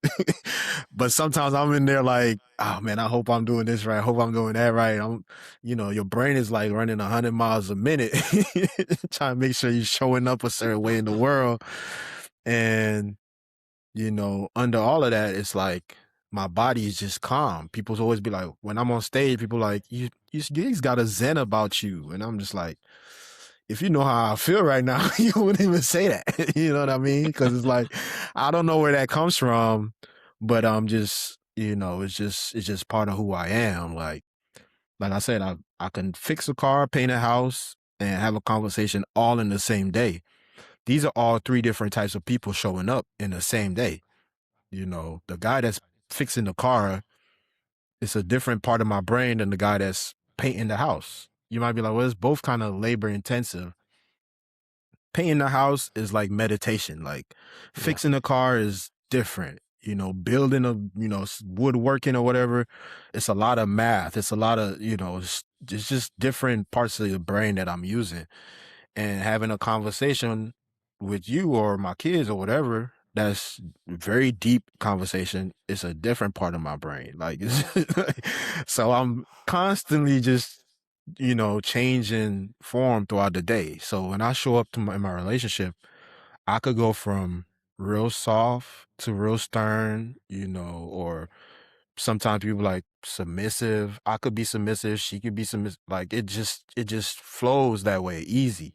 But sometimes I'm in there like, oh man, I hope I'm doing this right. I hope I'm doing that right. Your brain is like running 100 miles a minute, trying to make sure you're showing up a certain way in the world. And, under all of that, it's like my body is just calm. People always be like, when I'm on stage, people like, you just got a zen about you. And I'm just like, if you know how I feel right now, you wouldn't even say that. You know what I mean? Because it's like, I don't know where that comes from, but I'm just, it's just part of who I am. Like I said, I can fix a car, paint a house, and have a conversation all in the same day. These are all three different types of people showing up in the same day. The guy that's fixing the car, it's a different part of my brain than the guy that's painting the house. You might be like, well, it's both kind of labor intensive. Painting the house is like meditation. Like fixing the car is different. Building woodworking or whatever, it's a lot of math. It's a lot of, it's just different parts of the brain that I'm using. And having a conversation with you or my kids or whatever, that's very deep conversation. It's a different part of my brain. Like, so I'm constantly just, changing form throughout the day. So when I show up in my relationship, I could go from real soft to real stern, or sometimes people like submissive. I could be submissive. She could be submissive. Like it just flows that way, easy.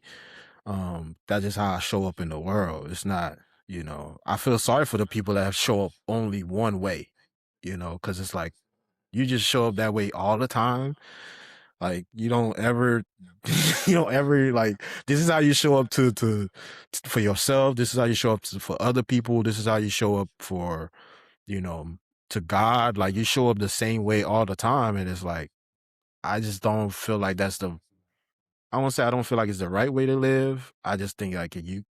That's just how I show up in the world. It's not, I feel sorry for the people that show up only one way, because it's like you just show up that way all the time. Like you don't ever like, this is how you show up to for yourself. This is how you show up for other people. This is how you show up for, to God. Like you show up the same way all the time. And it's like, I just don't feel like that's I won't say I don't feel like it's the right way to live. I just think like you're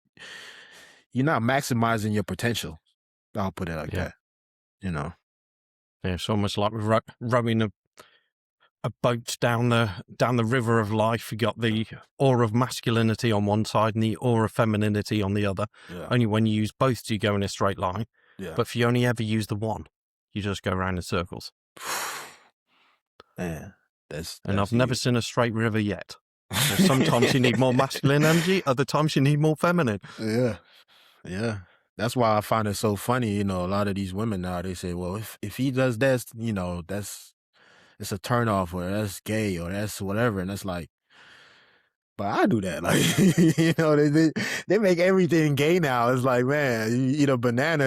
not maximizing your potential. I'll put it like that. Yeah, it's almost like rowing a boat down the river of life. You got the aura of masculinity on one side and the aura of femininity on the other. Yeah. Only when you use both do you go in a straight line. Yeah. But if you only ever use the one, you just go around in circles. Man, and I've never seen a straight river yet. Sometimes you need more masculine energy, other times you need more feminine. Yeah. That's why I find it so funny, a lot of these women now, they say, well, if he does this, it's a turnoff, or that's gay, or that's whatever. And it's like, But I do that. Like, they make everything gay now. It's like, man, you eat a banana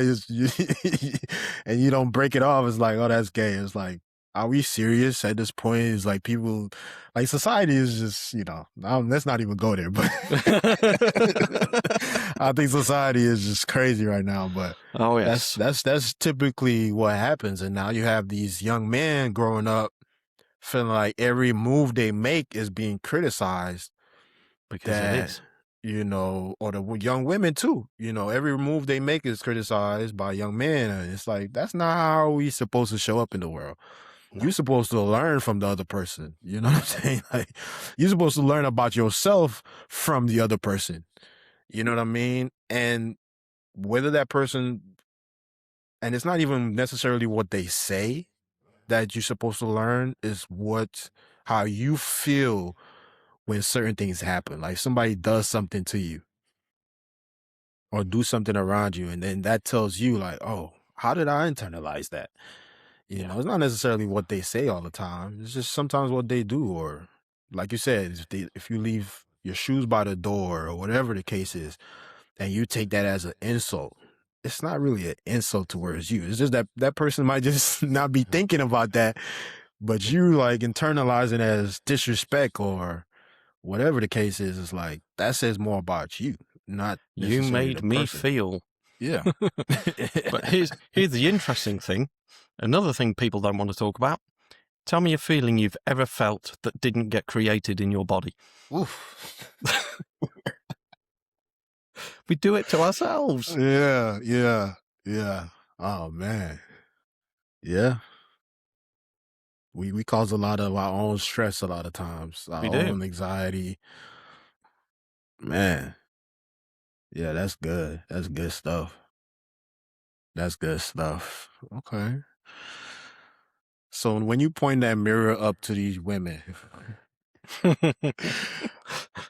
and you don't break it off. It's like, oh, that's gay. It's like, are we serious at this point? It's like people, like society is just, let's not even go there. But I think society is just crazy right now. But Oh, yes. that's typically what happens. And now you have these young men growing up feeling like every move they make is being criticized. Because it That, is. or the young women too, every move they make is criticized by young men. And it's like, that's not how we supposed to show up in the world. No. You're supposed to learn from the other person. You know what I'm saying? Like, you're supposed to learn about yourself from the other person. You know what I mean? And whether that person, and it's not even necessarily what they say that you're supposed to learn, is how you feel when certain things happen. Like somebody does something to you or do something around you, and then that tells you like, oh, how did I internalize that? Yeah. It's not necessarily what they say all the time. It's just sometimes what they do, or like you said, if you leave your shoes by the door or whatever the case is, and you take that as an insult, it's not really an insult towards you. It's just that person might just not be thinking about that, but you like internalize it as disrespect or whatever the case is. It's like, that says more about you, not You necessarily made the me person. feel. Yeah. But here's the interesting thing. Another thing people don't want to talk about. Tell me a feeling you've ever felt that didn't get created in your body. Oof. We do it to ourselves. Yeah. Oh man. Yeah. We cause a lot of our own stress a lot of times, our We do. own anxiety. Man. Yeah, that's good. That's good stuff. That's good stuff. Okay. So when you point that mirror up to these women,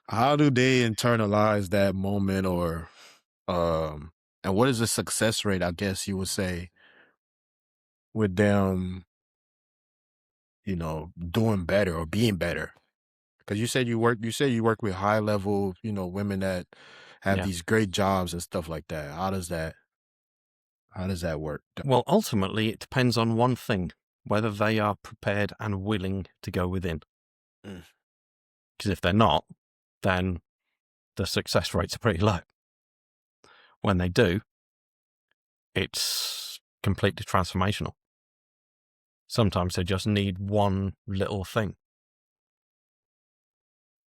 how do they internalize that moment, or and what is the success rate, I guess you would say, with them, doing better or being better? Because you said you work with high level, women that have Yeah. these great jobs and stuff like that. How does that work? Well, ultimately, it depends on one thing, whether they are prepared and willing to go within. Mm. Because if they're not, then the success rates are pretty low. When they do, it's completely transformational. Sometimes they just need one little thing.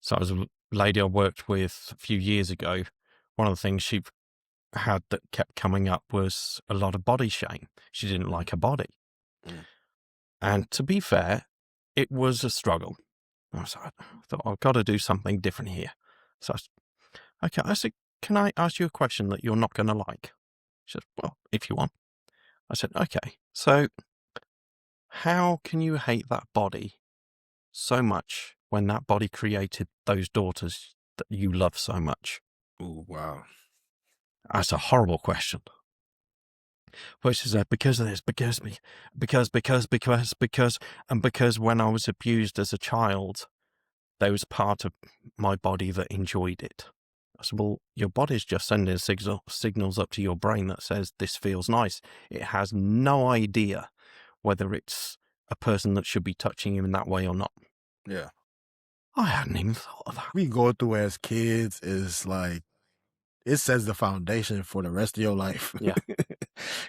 So as a lady I worked with a few years ago, one of the things she had that kept coming up was a lot of body shame. She didn't like her body. Mm. And to be fair, it was a struggle. I thought, I've got to do something different here. So I said, can I ask you a question that you're not going to like? She said, well, if you want. I said, okay, so how can you hate that body so much when that body created those daughters that you love so much? Oh, wow. That's a horrible question. Well, she said, because of this, because when I was abused as a child, there was part of my body that enjoyed it. I said, well, your body's just sending signals up to your brain that says this feels nice. It has no idea whether it's a person that should be touching you in that way or not. Yeah. I hadn't even thought of that. We go through as kids is like, it sets the foundation for the rest of your life. Yeah.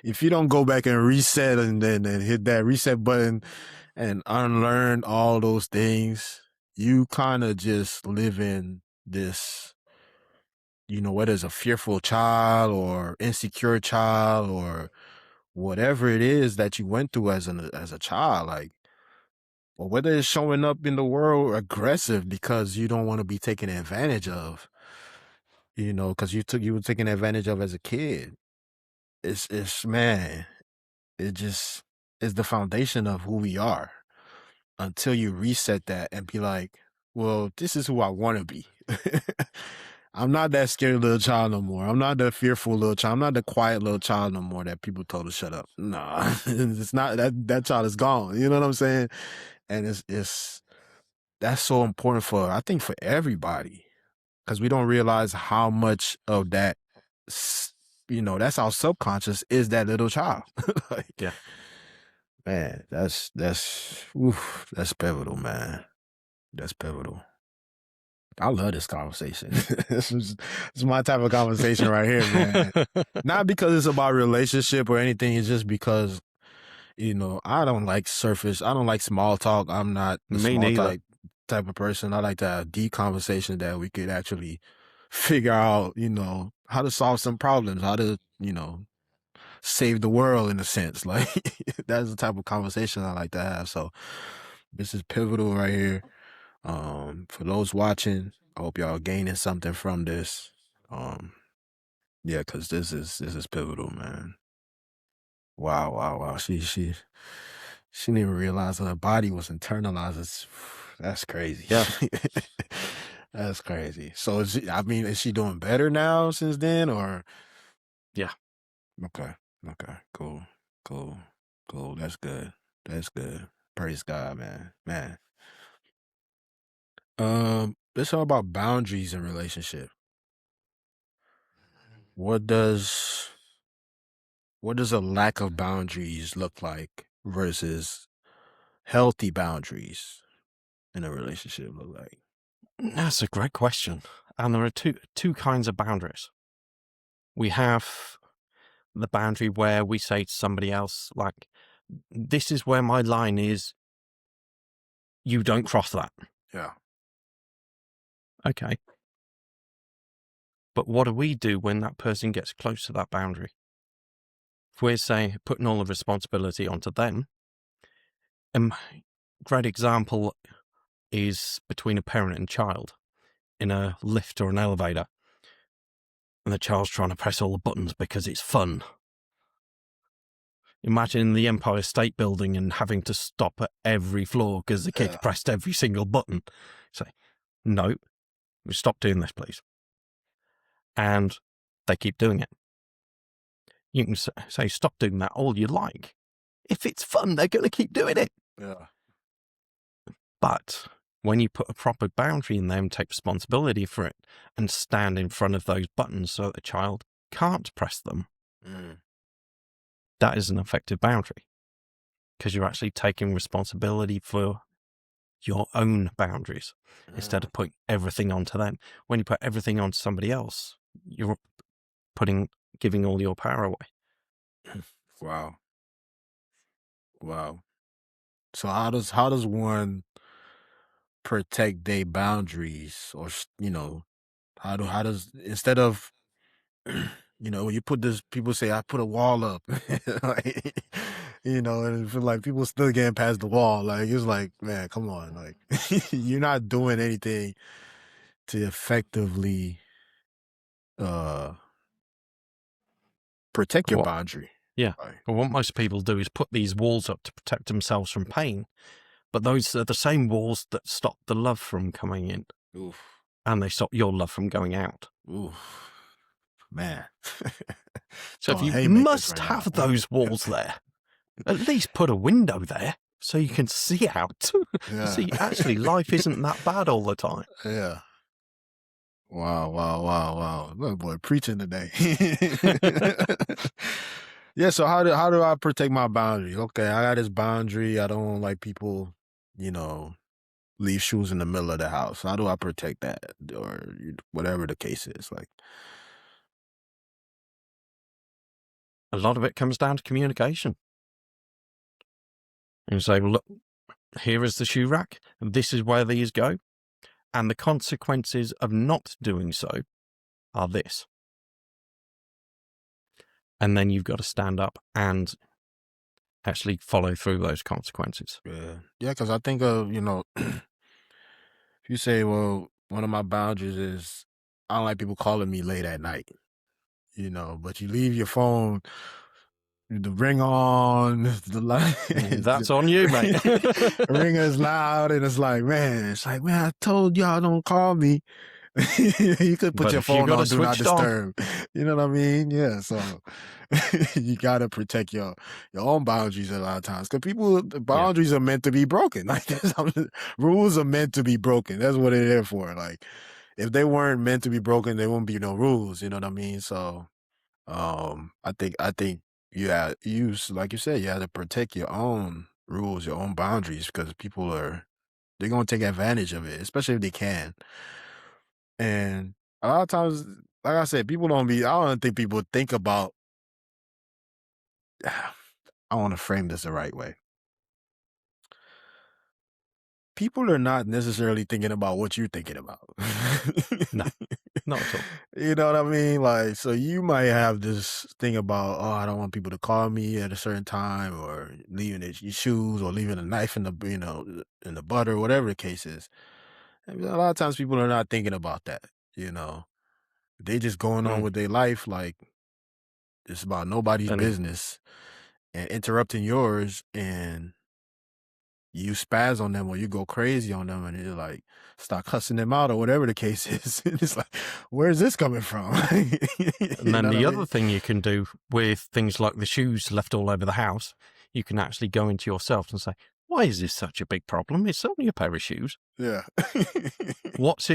If you don't go back and reset and then hit that reset button and unlearn all those things, you kind of just live in this, whether it's a fearful child or insecure child or whatever it is that you went through as a child, like, or whether it's showing up in the world aggressive because you don't want to be taken advantage of, because you were taken advantage of as a kid. It's man, it just is the foundation of who we are until you reset that and be like, well, this is who I want to be. I'm not that scared little child no more. I'm not the fearful little child. I'm not the quiet little child no more that people told to shut up. Nah, it's not that child is gone. You know what I'm saying? And it's that's so important I think for everybody. because we don't realize how much of that, that's our subconscious is that little child. Like, Yeah. man, that's pivotal, man. That's pivotal. I love this conversation. This is my type of conversation right here, man. Not because it's about relationship or anything. It's just because, I don't like surface. I don't like small talk. I'm not the Me small neither. type of person. I like to have deep conversation that we could actually figure out, how to solve some problems, how to, save the world in a sense. Like, that's the type of conversation I like to have. So this is pivotal right here. For those watching, I hope y'all gaining something from this. Yeah, because this is pivotal, man. Wow. She didn't even realize her body was internalized. That's crazy. Yeah. That's crazy. So is she doing better now since then, or? Yeah. Okay. Cool. That's good. Praise God, man. Let's talk about boundaries in relationship. What does a lack of boundaries look like versus healthy boundaries in a relationship look like? That's a great question. And there are two kinds of boundaries. We have the boundary where we say to somebody else, like, this is where my line is. You don't cross that. Yeah. Okay. But what do we do when that person gets close to that boundary? If we're saying putting all the responsibility onto them, a great example is between a parent and child in a lift or an elevator, and the child's trying to press all the buttons because it's fun. Imagine the Empire State Building and having to stop at every floor because the kid's pressed every single button. Say, no, stop doing this, please. And they keep doing it. You can say, stop doing that all you like. If it's fun, they're going to keep doing it. Yeah. But when you put a proper boundary in them, take responsibility for it, and stand in front of those buttons so that the child can't press them, that is an effective boundary. Because you're actually taking responsibility for your own boundaries instead of putting everything onto them. When you put everything onto somebody else, you're giving all your power away. Wow. So how does one protect their boundaries, or how does, instead of when you put this, people say I put a wall up, like, and it feel like people still getting past the wall. Like, it's like, man, come on, like you're not doing anything to effectively protect your boundary. Yeah. Right. But what most people do is put these walls up to protect themselves from pain. But those are the same walls that stop the love from coming in. Oof. And they stop your love from going out. Oof. Man. So if you must have those walls there, at least put a window there so you can see out. See, actually, life isn't that bad all the time. Yeah. Wow. Little boy preaching today. Yeah, so how do I protect my boundaries? Okay, I got this boundary. I don't like people, leave shoes in the middle of the house. How do I protect that? Or whatever the case is. Like, a lot of it comes down to communication. You say, look, here is the shoe rack, and this is where these go. And the consequences of not doing so are this. And then you've got to stand up and actually follow through those consequences. Yeah, because I think of, if you say, well, one of my boundaries is I don't like people calling me late at night, but you leave your phone, the ring on, the light. That's on you, mate. The ringer is loud, and it's like, man, I told y'all don't call me. You could put your phone on do not disturb. You know what I mean? Yeah. So you gotta protect your own boundaries a lot of times, because boundaries are meant to be broken. Like, rules are meant to be broken. That's what they're there for. Like, if they weren't meant to be broken, there wouldn't be no rules. You know what I mean? So, I think like you said, you have to protect your own rules, your own boundaries, because they're gonna take advantage of it, especially if they can. And a lot of times, like I said, I don't think people think about. I want to frame this the right way. People are not necessarily thinking about what you're thinking about. No, not at all. You know what I mean? Like, so you might have this thing about, oh, I don't want people to call me at a certain time, or leaving your shoes, or leaving a knife in the butter, whatever the case is. And a lot of times people are not thinking about that. You know, they just going on Mm. with their life like it's about nobody's And business, and interrupting yours, and you spaz on them or you go crazy on them, and you like start cussing them out or whatever the case is. It's like, where's this coming from? And then the other thing you can do with things like the shoes left all over the house, you can actually go into yourself and say, why is this such a big problem? It's only a pair of shoes. Yeah. What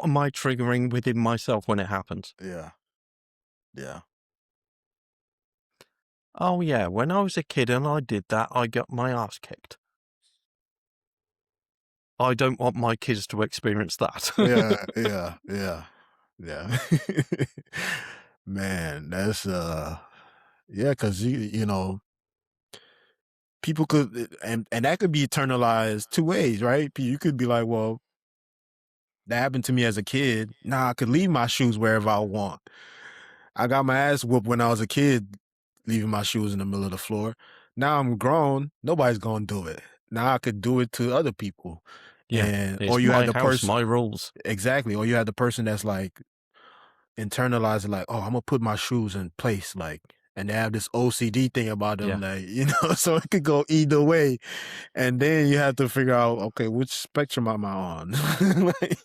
am I triggering within myself when it happens? Yeah. Yeah. Oh yeah, when I was a kid and I did that, I got my ass kicked. I don't want my kids to experience that. Yeah. Man, that's yeah, because you know, people could, and that could be internalized two ways, right? You could be like, well, that happened to me as a kid. Nah, I could leave my shoes wherever I want. I got my ass whooped when I was a kid, leaving my shoes in the middle of the floor. Now I'm grown. Nobody's gonna do it. Now I could do it to other people. Yeah, And it's or you had my the house, person my rules. exactly, or you had the person that's like internalizing, like, oh, I'm gonna put my shoes in place, like, and they have this OCD thing about them, Yeah. like, you know, so it could go either way. And then you have to figure out, okay, which spectrum am I on? Like,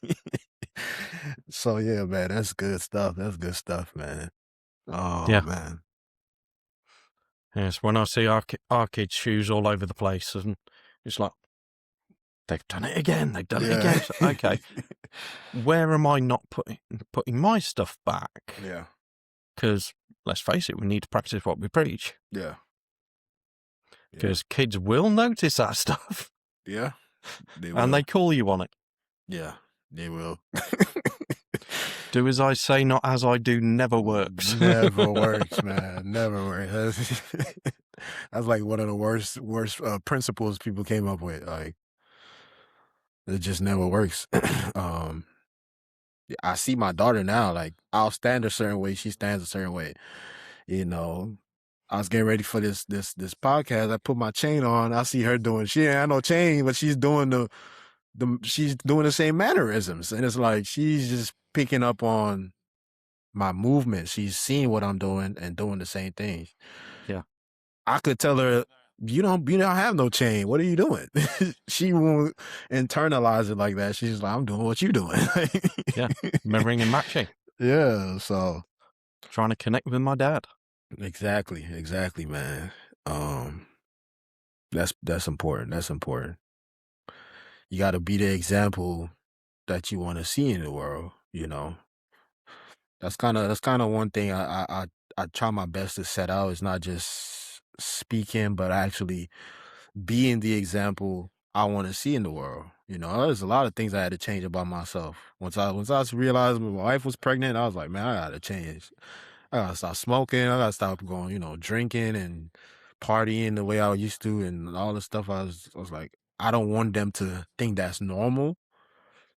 so yeah, man, that's good stuff. That's good stuff, man. Oh Yeah. man. Yes, when I see our kids' shoes all over the place, and it's like, they've done it again. They've done it Yeah. again. So, okay, where am I not putting my stuff back? Yeah. Because let's face it, we need to practice what we preach. Yeah. Because kids will notice that stuff, Yeah. They will. and they call you on it. Yeah, they will. Do as I say, not as I do, never works. Never works, man. Never works. That's like one of the worst principles people came up with. Like, it just never works. I see my daughter now. Like, I'll stand a certain way, she stands a certain way. You know, I was getting ready for this podcast. I put my chain on. I see her doing. She ain't had no chain, but she's doing she's doing the same mannerisms, and it's like she's just picking up on my movement. She's seeing what I'm doing and doing the same things. Yeah. I could tell her, you don't have no chain. What are you doing? She won't internalize it like that. She's like, I'm doing what you're doing. Yeah. Mirroring and matching. Yeah. So Trying to connect with my dad. exactly, man. That's important. That's important. You got to be the example that you want to see in the world. You know, that's kind of one thing I try my best to set out. It's not just speaking, but actually being the example I want to see in the world. You know, there's a lot of things I had to change about myself. Once I realized my wife was pregnant, I was like, man, I gotta change. I gotta stop smoking. I gotta stop going, drinking and partying the way I used to, and all the stuff. I was like, I don't want them to think that's normal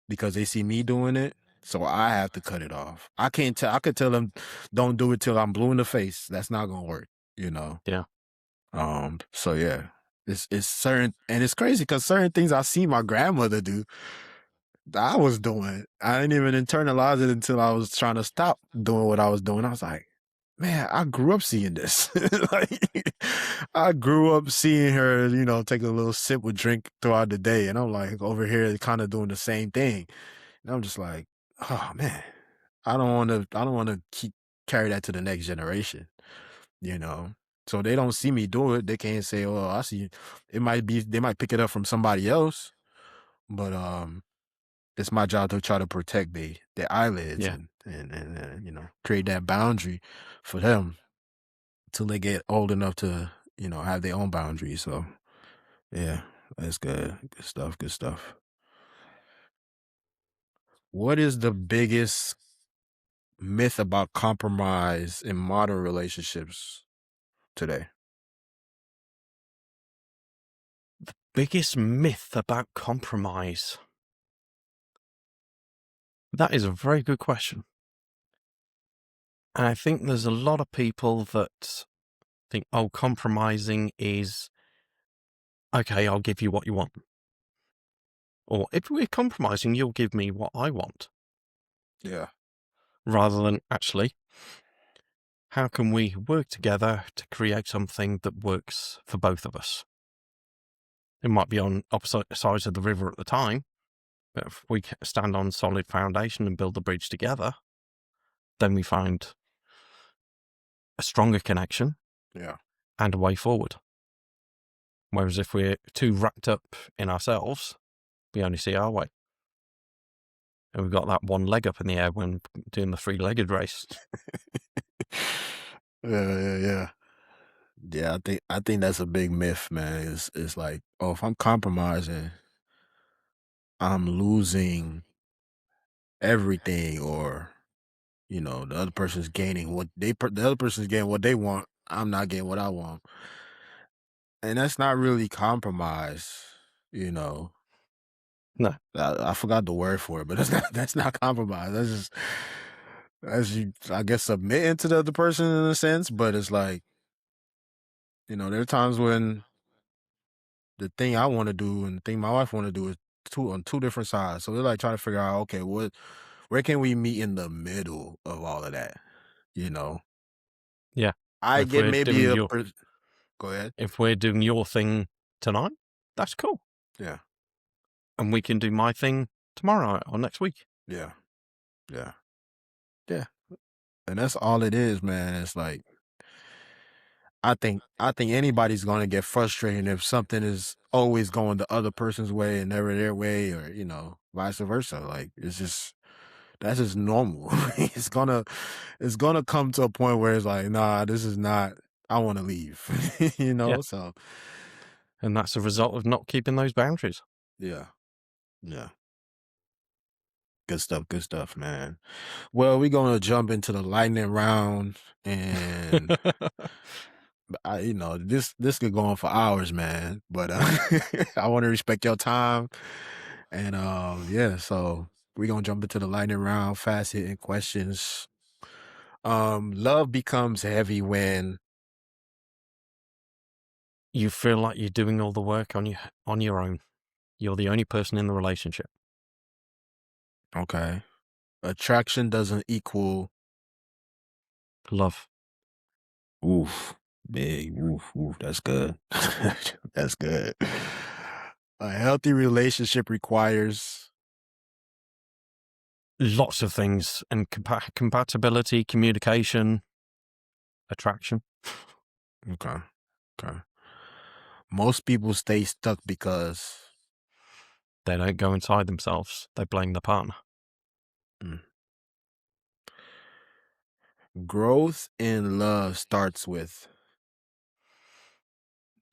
because they see me doing it. So I have to cut it off. I could tell them, don't do it till I'm blue in the face. That's not gonna work, Yeah. So yeah, it's certain, and it's crazy because certain things I see my grandmother do, I was doing. I didn't even internalize it until I was trying to stop doing what I was doing. I was like, man, I grew up seeing this. Like, I grew up seeing her, take a little sip of drink throughout the day, and I'm like over here kind of doing the same thing. And I'm just like, oh man, I don't want to keep carry that to the next generation, So they don't see me do it. They can't say, "Oh, I see." They might pick it up from somebody else, but it's my job to try to protect their eyelids Yeah. and create that boundary for them till they get old enough to have their own boundaries. So yeah, that's good. Good stuff. Good stuff. What is the biggest myth about compromise in modern relationships today? Biggest myth about compromise? That is a very good question. And I think there's a lot of people that think, oh, compromising is, okay, I'll give you what you want. Or if we're compromising, you'll give me what I want. Yeah. Rather than actually, how can we work together to create something that works for both of us? It might be on opposite sides of the river at the time, but if we stand on solid foundation and build the bridge together, then we find a stronger connection Yeah. and a way forward. Whereas if we're too wrapped up in ourselves, we only see our way. And we've got that one leg up in the air when doing the 3-legged race. Yeah. Yeah, I think that's a big myth, man. It's like, oh, if I'm compromising, I'm losing everything, or the other person's gaining the other person's getting what they want. I'm not getting what I want, and that's not really compromise. You know, No. I forgot the word for it, but that's not compromise. That's you, I guess, submitting to the other person in a sense. But it's like, there are times when the thing I want to do and the thing my wife want to do is on two different sides. So we're like trying to figure out, okay, where can we meet in the middle of all of that? You know, Yeah. I If get we're maybe doing go ahead. if we're doing your thing tonight, that's cool. Yeah, And we can do my thing tomorrow or next week. yeah, yeah, yeah. And that's all it is, man. It's like, I think anybody's gonna get frustrated if something is always going the other person's way and never their way, or vice versa. Like, that's just normal. It's gonna come to a point where it's like, nah, this is not. I want to leave. Yeah. So And that's a result of not keeping those boundaries. yeah, yeah. Good stuff, man. Well, we're gonna jump into the lightning round, and this could go on for hours, man. But I want to respect your time, and yeah. So we're gonna jump into the lightning round, fast hitting questions. Love becomes heavy when You feel like you're doing all the work on your own. You're the only person in the relationship. okay, attraction doesn't equal Love. oof, big oof. That's good. That's good. A healthy relationship requires Lots of things. And compatibility, communication, attraction. okay. Most people stay stuck because They don't go inside themselves. They blame the partner. growth in love starts with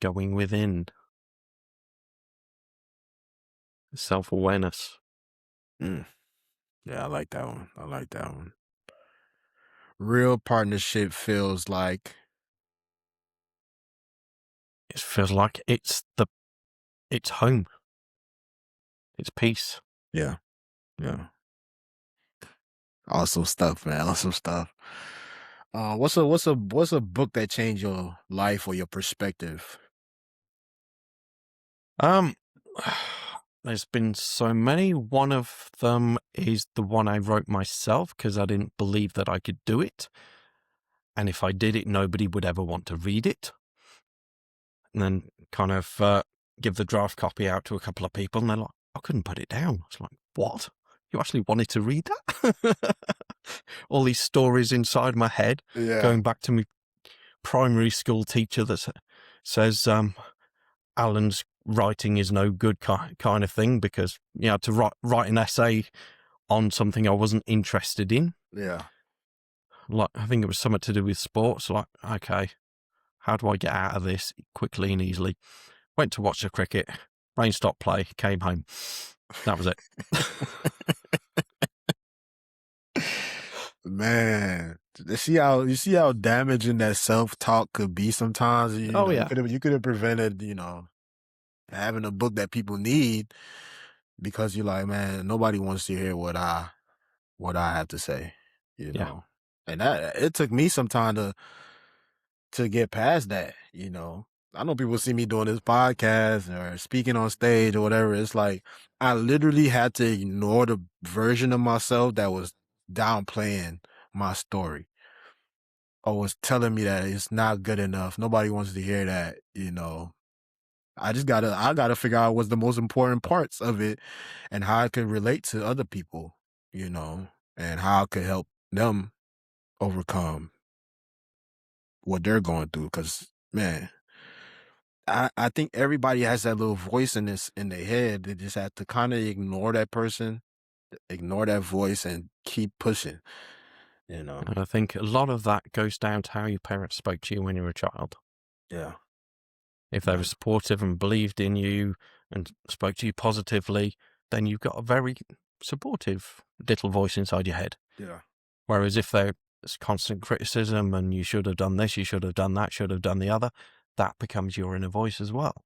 Going within. Self-awareness. yeah, I like that one. Real partnership feels like It feels like it's home. It's peace. yeah. Awesome stuff, man. Awesome stuff. What's a book that changed your life or your perspective? There's been so many. One of them is the one I wrote myself because I didn't believe that I could do it. And if I did it, nobody would ever want to read it. And then kind of give the draft copy out to a couple of people, and they're like, I couldn't put it down. I was like, what? You actually wanted to read that? All these stories inside my head, going back to my primary school teacher that says Alan's writing is no good kind of thing, because you know, to write an essay on something I wasn't interested in. Yeah. Like, I think it was something to do with sports. Like, okay, how do I get out of this quickly and easily? Went to watch the cricket, rain stopped play, came home. That was it. Man, you see how damaging that self-talk could be sometimes. Oh, yeah. You could have prevented, having a book that people need, because you're like, man, nobody wants to hear what I have to say, Yeah. And it took me some time to get past that, I know people see me doing this podcast or speaking on stage or whatever. It's like I literally had to ignore the version of myself that was downplaying my story or was telling me that it's not good enough. Nobody wants to hear that, I gotta figure out what's the most important parts of it and how I can relate to other people, and how I could help them overcome what they're going through. Cause man, I think everybody has that little voice in their head. They just have to kind of ignore that person, ignore that voice, and keep pushing. And I think a lot of that goes down to how your parents spoke to you when you were a child. Yeah. If they were supportive and believed in you and spoke to you positively, then you've got a very supportive little voice inside your head. Yeah. Whereas if there's constant criticism and you should have done this, you should have done that, should have done the other, that becomes your inner voice as well.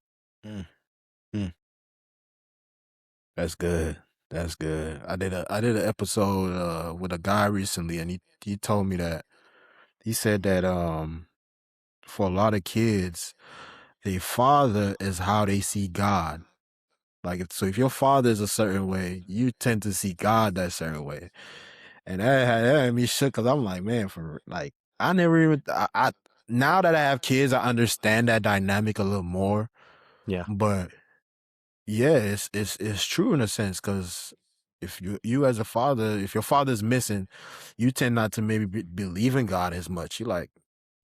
That's good. That's good. I did an episode with a guy recently, and he told me that he said that for a lot of kids, their father is how they see God. Like, so if your father is a certain way, you tend to see God that certain way. And that had me shook, because I'm like, man, I never even, now that I have kids, I understand that dynamic a little more. Yeah. But yeah, it's true in a sense, because if you as a father, if your father's missing, you tend not to maybe believe in God as much. You like,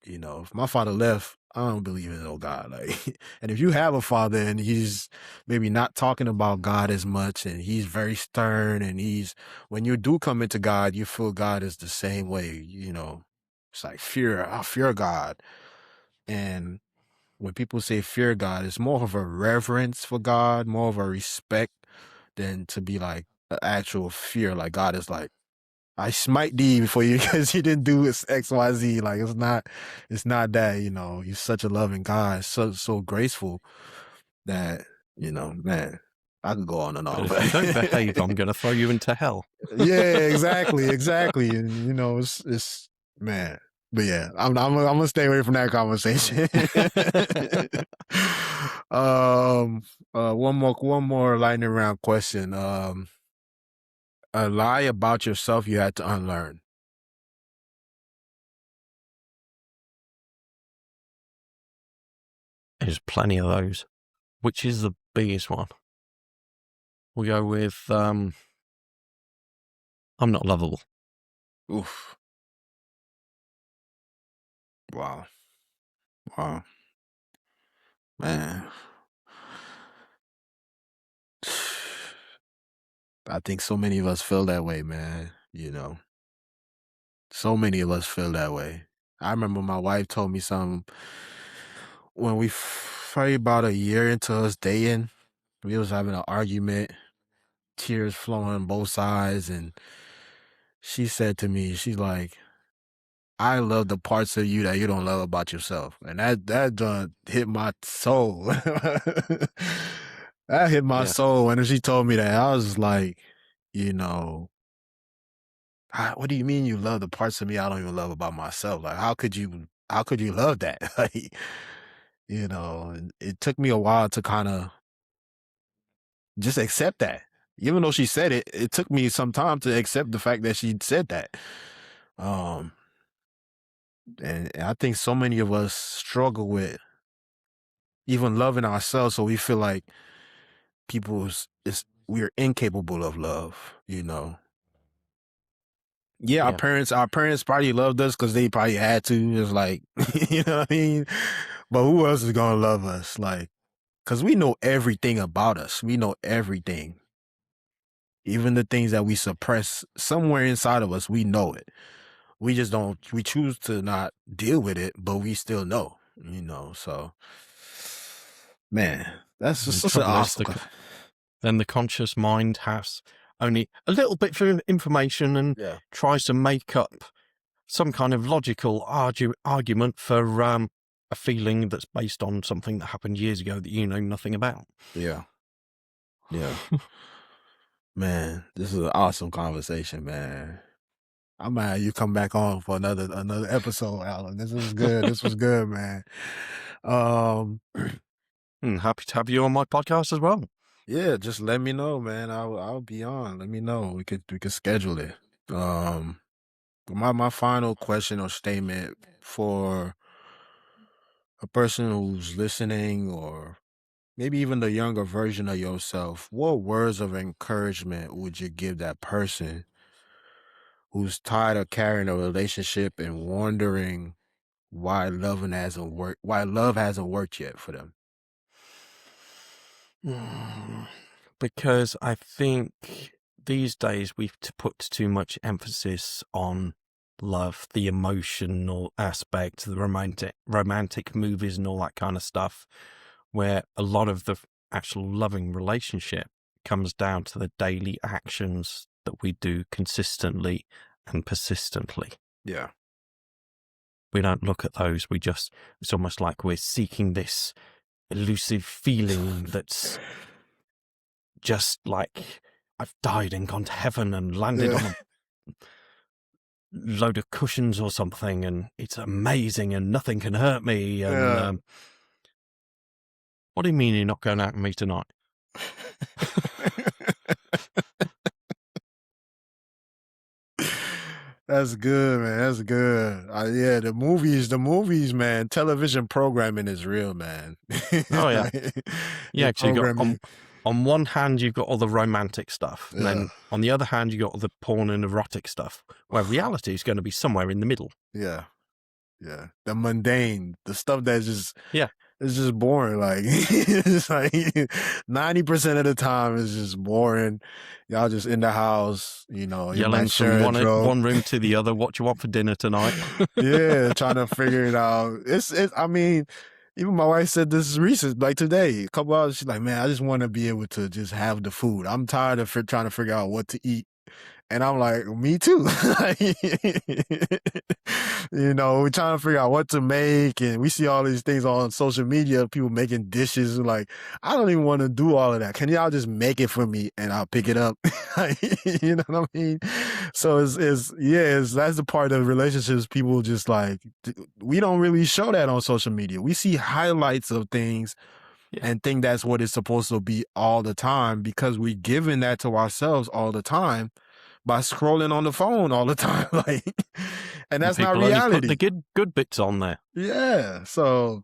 if my father left, I don't believe in no God. Like, and if you have a father and he's maybe not talking about God as much, and he's very stern, and when you do come into God, you feel God is the same way. It's like I fear God, and when people say fear God, it's more of a reverence for God, more of a respect than to be like an actual fear. Like, God is like, I smite thee before you because you didn't do X, Y, Z. Like, it's not that, you're such a loving God, so graceful that, man, I could go on and on. But if you don't behave, I'm going to throw you into hell. Yeah, exactly. And, it's man. But yeah, I'm gonna stay away from that conversation. One more lightning round question. A lie about yourself you had to unlearn. There's plenty of those. Which is the biggest one? We'll go with I'm not lovable. Oof. Wow. Man. I think so many of us feel that way, man. So many of us feel that way. I remember my wife told me something when we probably about a year into us dating. We was having an argument, tears flowing on both sides, and she said to me, she's like, I love the parts of you that you don't love about yourself. And that done hit my soul. That hit my soul. When she told me that, I was like, what do you mean you love the parts of me I don't even love about myself? Like, how could you love that? Like, it took me a while to kind of just accept that. Even though she said it, it took me some time to accept the fact that she said that. And I think so many of us struggle with even loving ourselves, so we feel like we're incapable of love. Yeah, our parents probably loved us because they probably had to. It's like, you know what I mean? But who else is gonna love us? Like, Because we know everything about us. We know everything. Even the things that we suppress somewhere inside of us, we know it. We just don't, we choose to not deal with it, but we still know, so man, that's The just such an trouble is, awesome. then the conscious mind has only a little bit of information and Yeah. tries to make up some kind of logical argument for a feeling that's based on something that happened years ago that you know nothing about. Yeah. Man, this is an awesome conversation, man. I might have you come back on for another episode, Alan. This was good. This was good, man. Happy to have you on my podcast as well. Yeah, just let me know, man. I'll be on. Let me know. We could schedule it. My final question or statement for a person who's listening, or maybe even the younger version of yourself, what words of encouragement would you give that person who's tired of carrying a relationship and wondering why love hasn't worked yet for them? Because I think these days we've put too much emphasis on love, the emotional aspect, the romantic movies and all that kind of stuff, where a lot of the actual loving relationship comes down to the daily actions that we do consistently and persistently. Yeah. We don't look at those. It's almost like we're seeking this elusive feeling that's just like I've died and gone to heaven and landed on a load of cushions or something, and it's amazing and nothing can hurt me. And what do you mean you're not going out with me tonight? That's good, man. That's good. Yeah, the movies, man. Television programming is real, man. Oh yeah, yeah. So you got on one hand you've got all the romantic stuff, and then on the other hand you got all the porn and erotic stuff, where reality is going to be somewhere in the middle. Yeah, the mundane, the stuff that's just it's just boring. Like it's like 90% of the time it's just boring. Y'all just in the house, yelling from one room to the other. What do you want for dinner tonight? Yeah, trying to figure it out. It's. I mean, even my wife said this is recent, like today, a couple hours. She's like, "Man, I just want to be able to just have the food. I'm tired of trying to figure out what to eat." And I'm like, me too. We're trying to figure out what to make, and we see all these things on social media, people making dishes. Like, I don't even want to do all of that. Can y'all just make it for me and I'll pick it up? You know what I mean? So that's the part of relationships people just like, we don't really show that on social media. We see highlights of things and think that's what it's supposed to be all the time, because we're giving that to ourselves all the time by scrolling on the phone all the time. Like, and that's not reality. Put the good bits on there. Yeah. So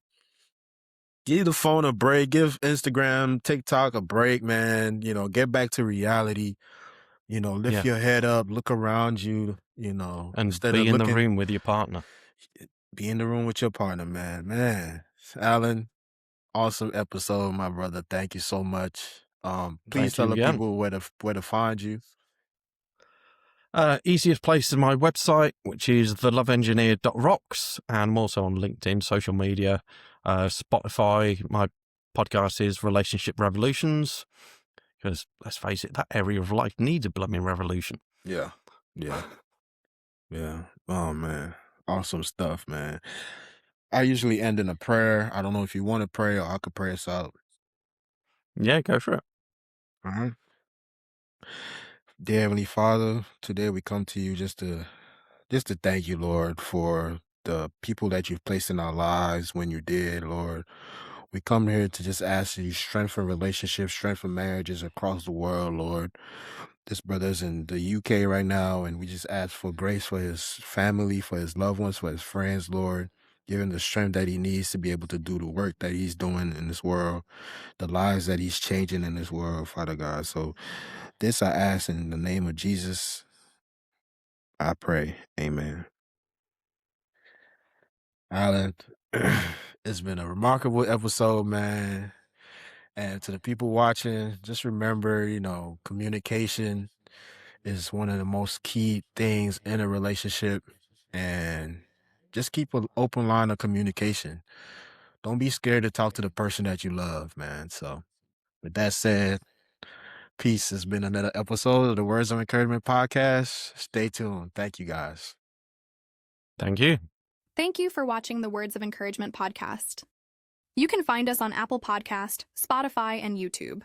give the phone a break, give Instagram, TikTok a break, man. Get back to reality. Lift your head up, look around you, and instead be of in the room with your partner. Be in the room with your partner, man. Alan, awesome episode, my brother. Thank you so much. Please tell the people where to find you. Easiest place is my website, which is theloveengineer.rocks, and I'm also on LinkedIn, social media, Spotify. My podcast is Relationship Revolutions, because let's face it, that area of life needs a blooming revolution. Yeah. Oh man, awesome stuff, man. I usually end in a prayer. I don't know if you want to pray, or I could pray us out. Yeah, go for it. All right. Dear Heavenly Father, today we come to you just to thank you, Lord, for the people that you've placed in our lives when you did, Lord. We come here to just ask you strengthen relationships, strengthen marriages across the world, Lord. This brother's in the UK right now, and we just ask for grace for his family, for his loved ones, for his friends, Lord. Give him the strength that he needs to be able to do the work that he's doing in this world, the lives that he's changing in this world, Father God. So this I ask in the name of Jesus, I pray. Amen. Alan, it's been a remarkable episode, man. And to the people watching, just remember, communication is one of the most key things in a relationship. And just keep an open line of communication. Don't be scared to talk to the person that you love, man. So, with that said, peace. Has been another episode of the Words of Encouragement podcast. Stay tuned. Thank you, guys. Thank you. Thank you for watching the Words of Encouragement podcast. You can find us on Apple Podcast, Spotify, and YouTube.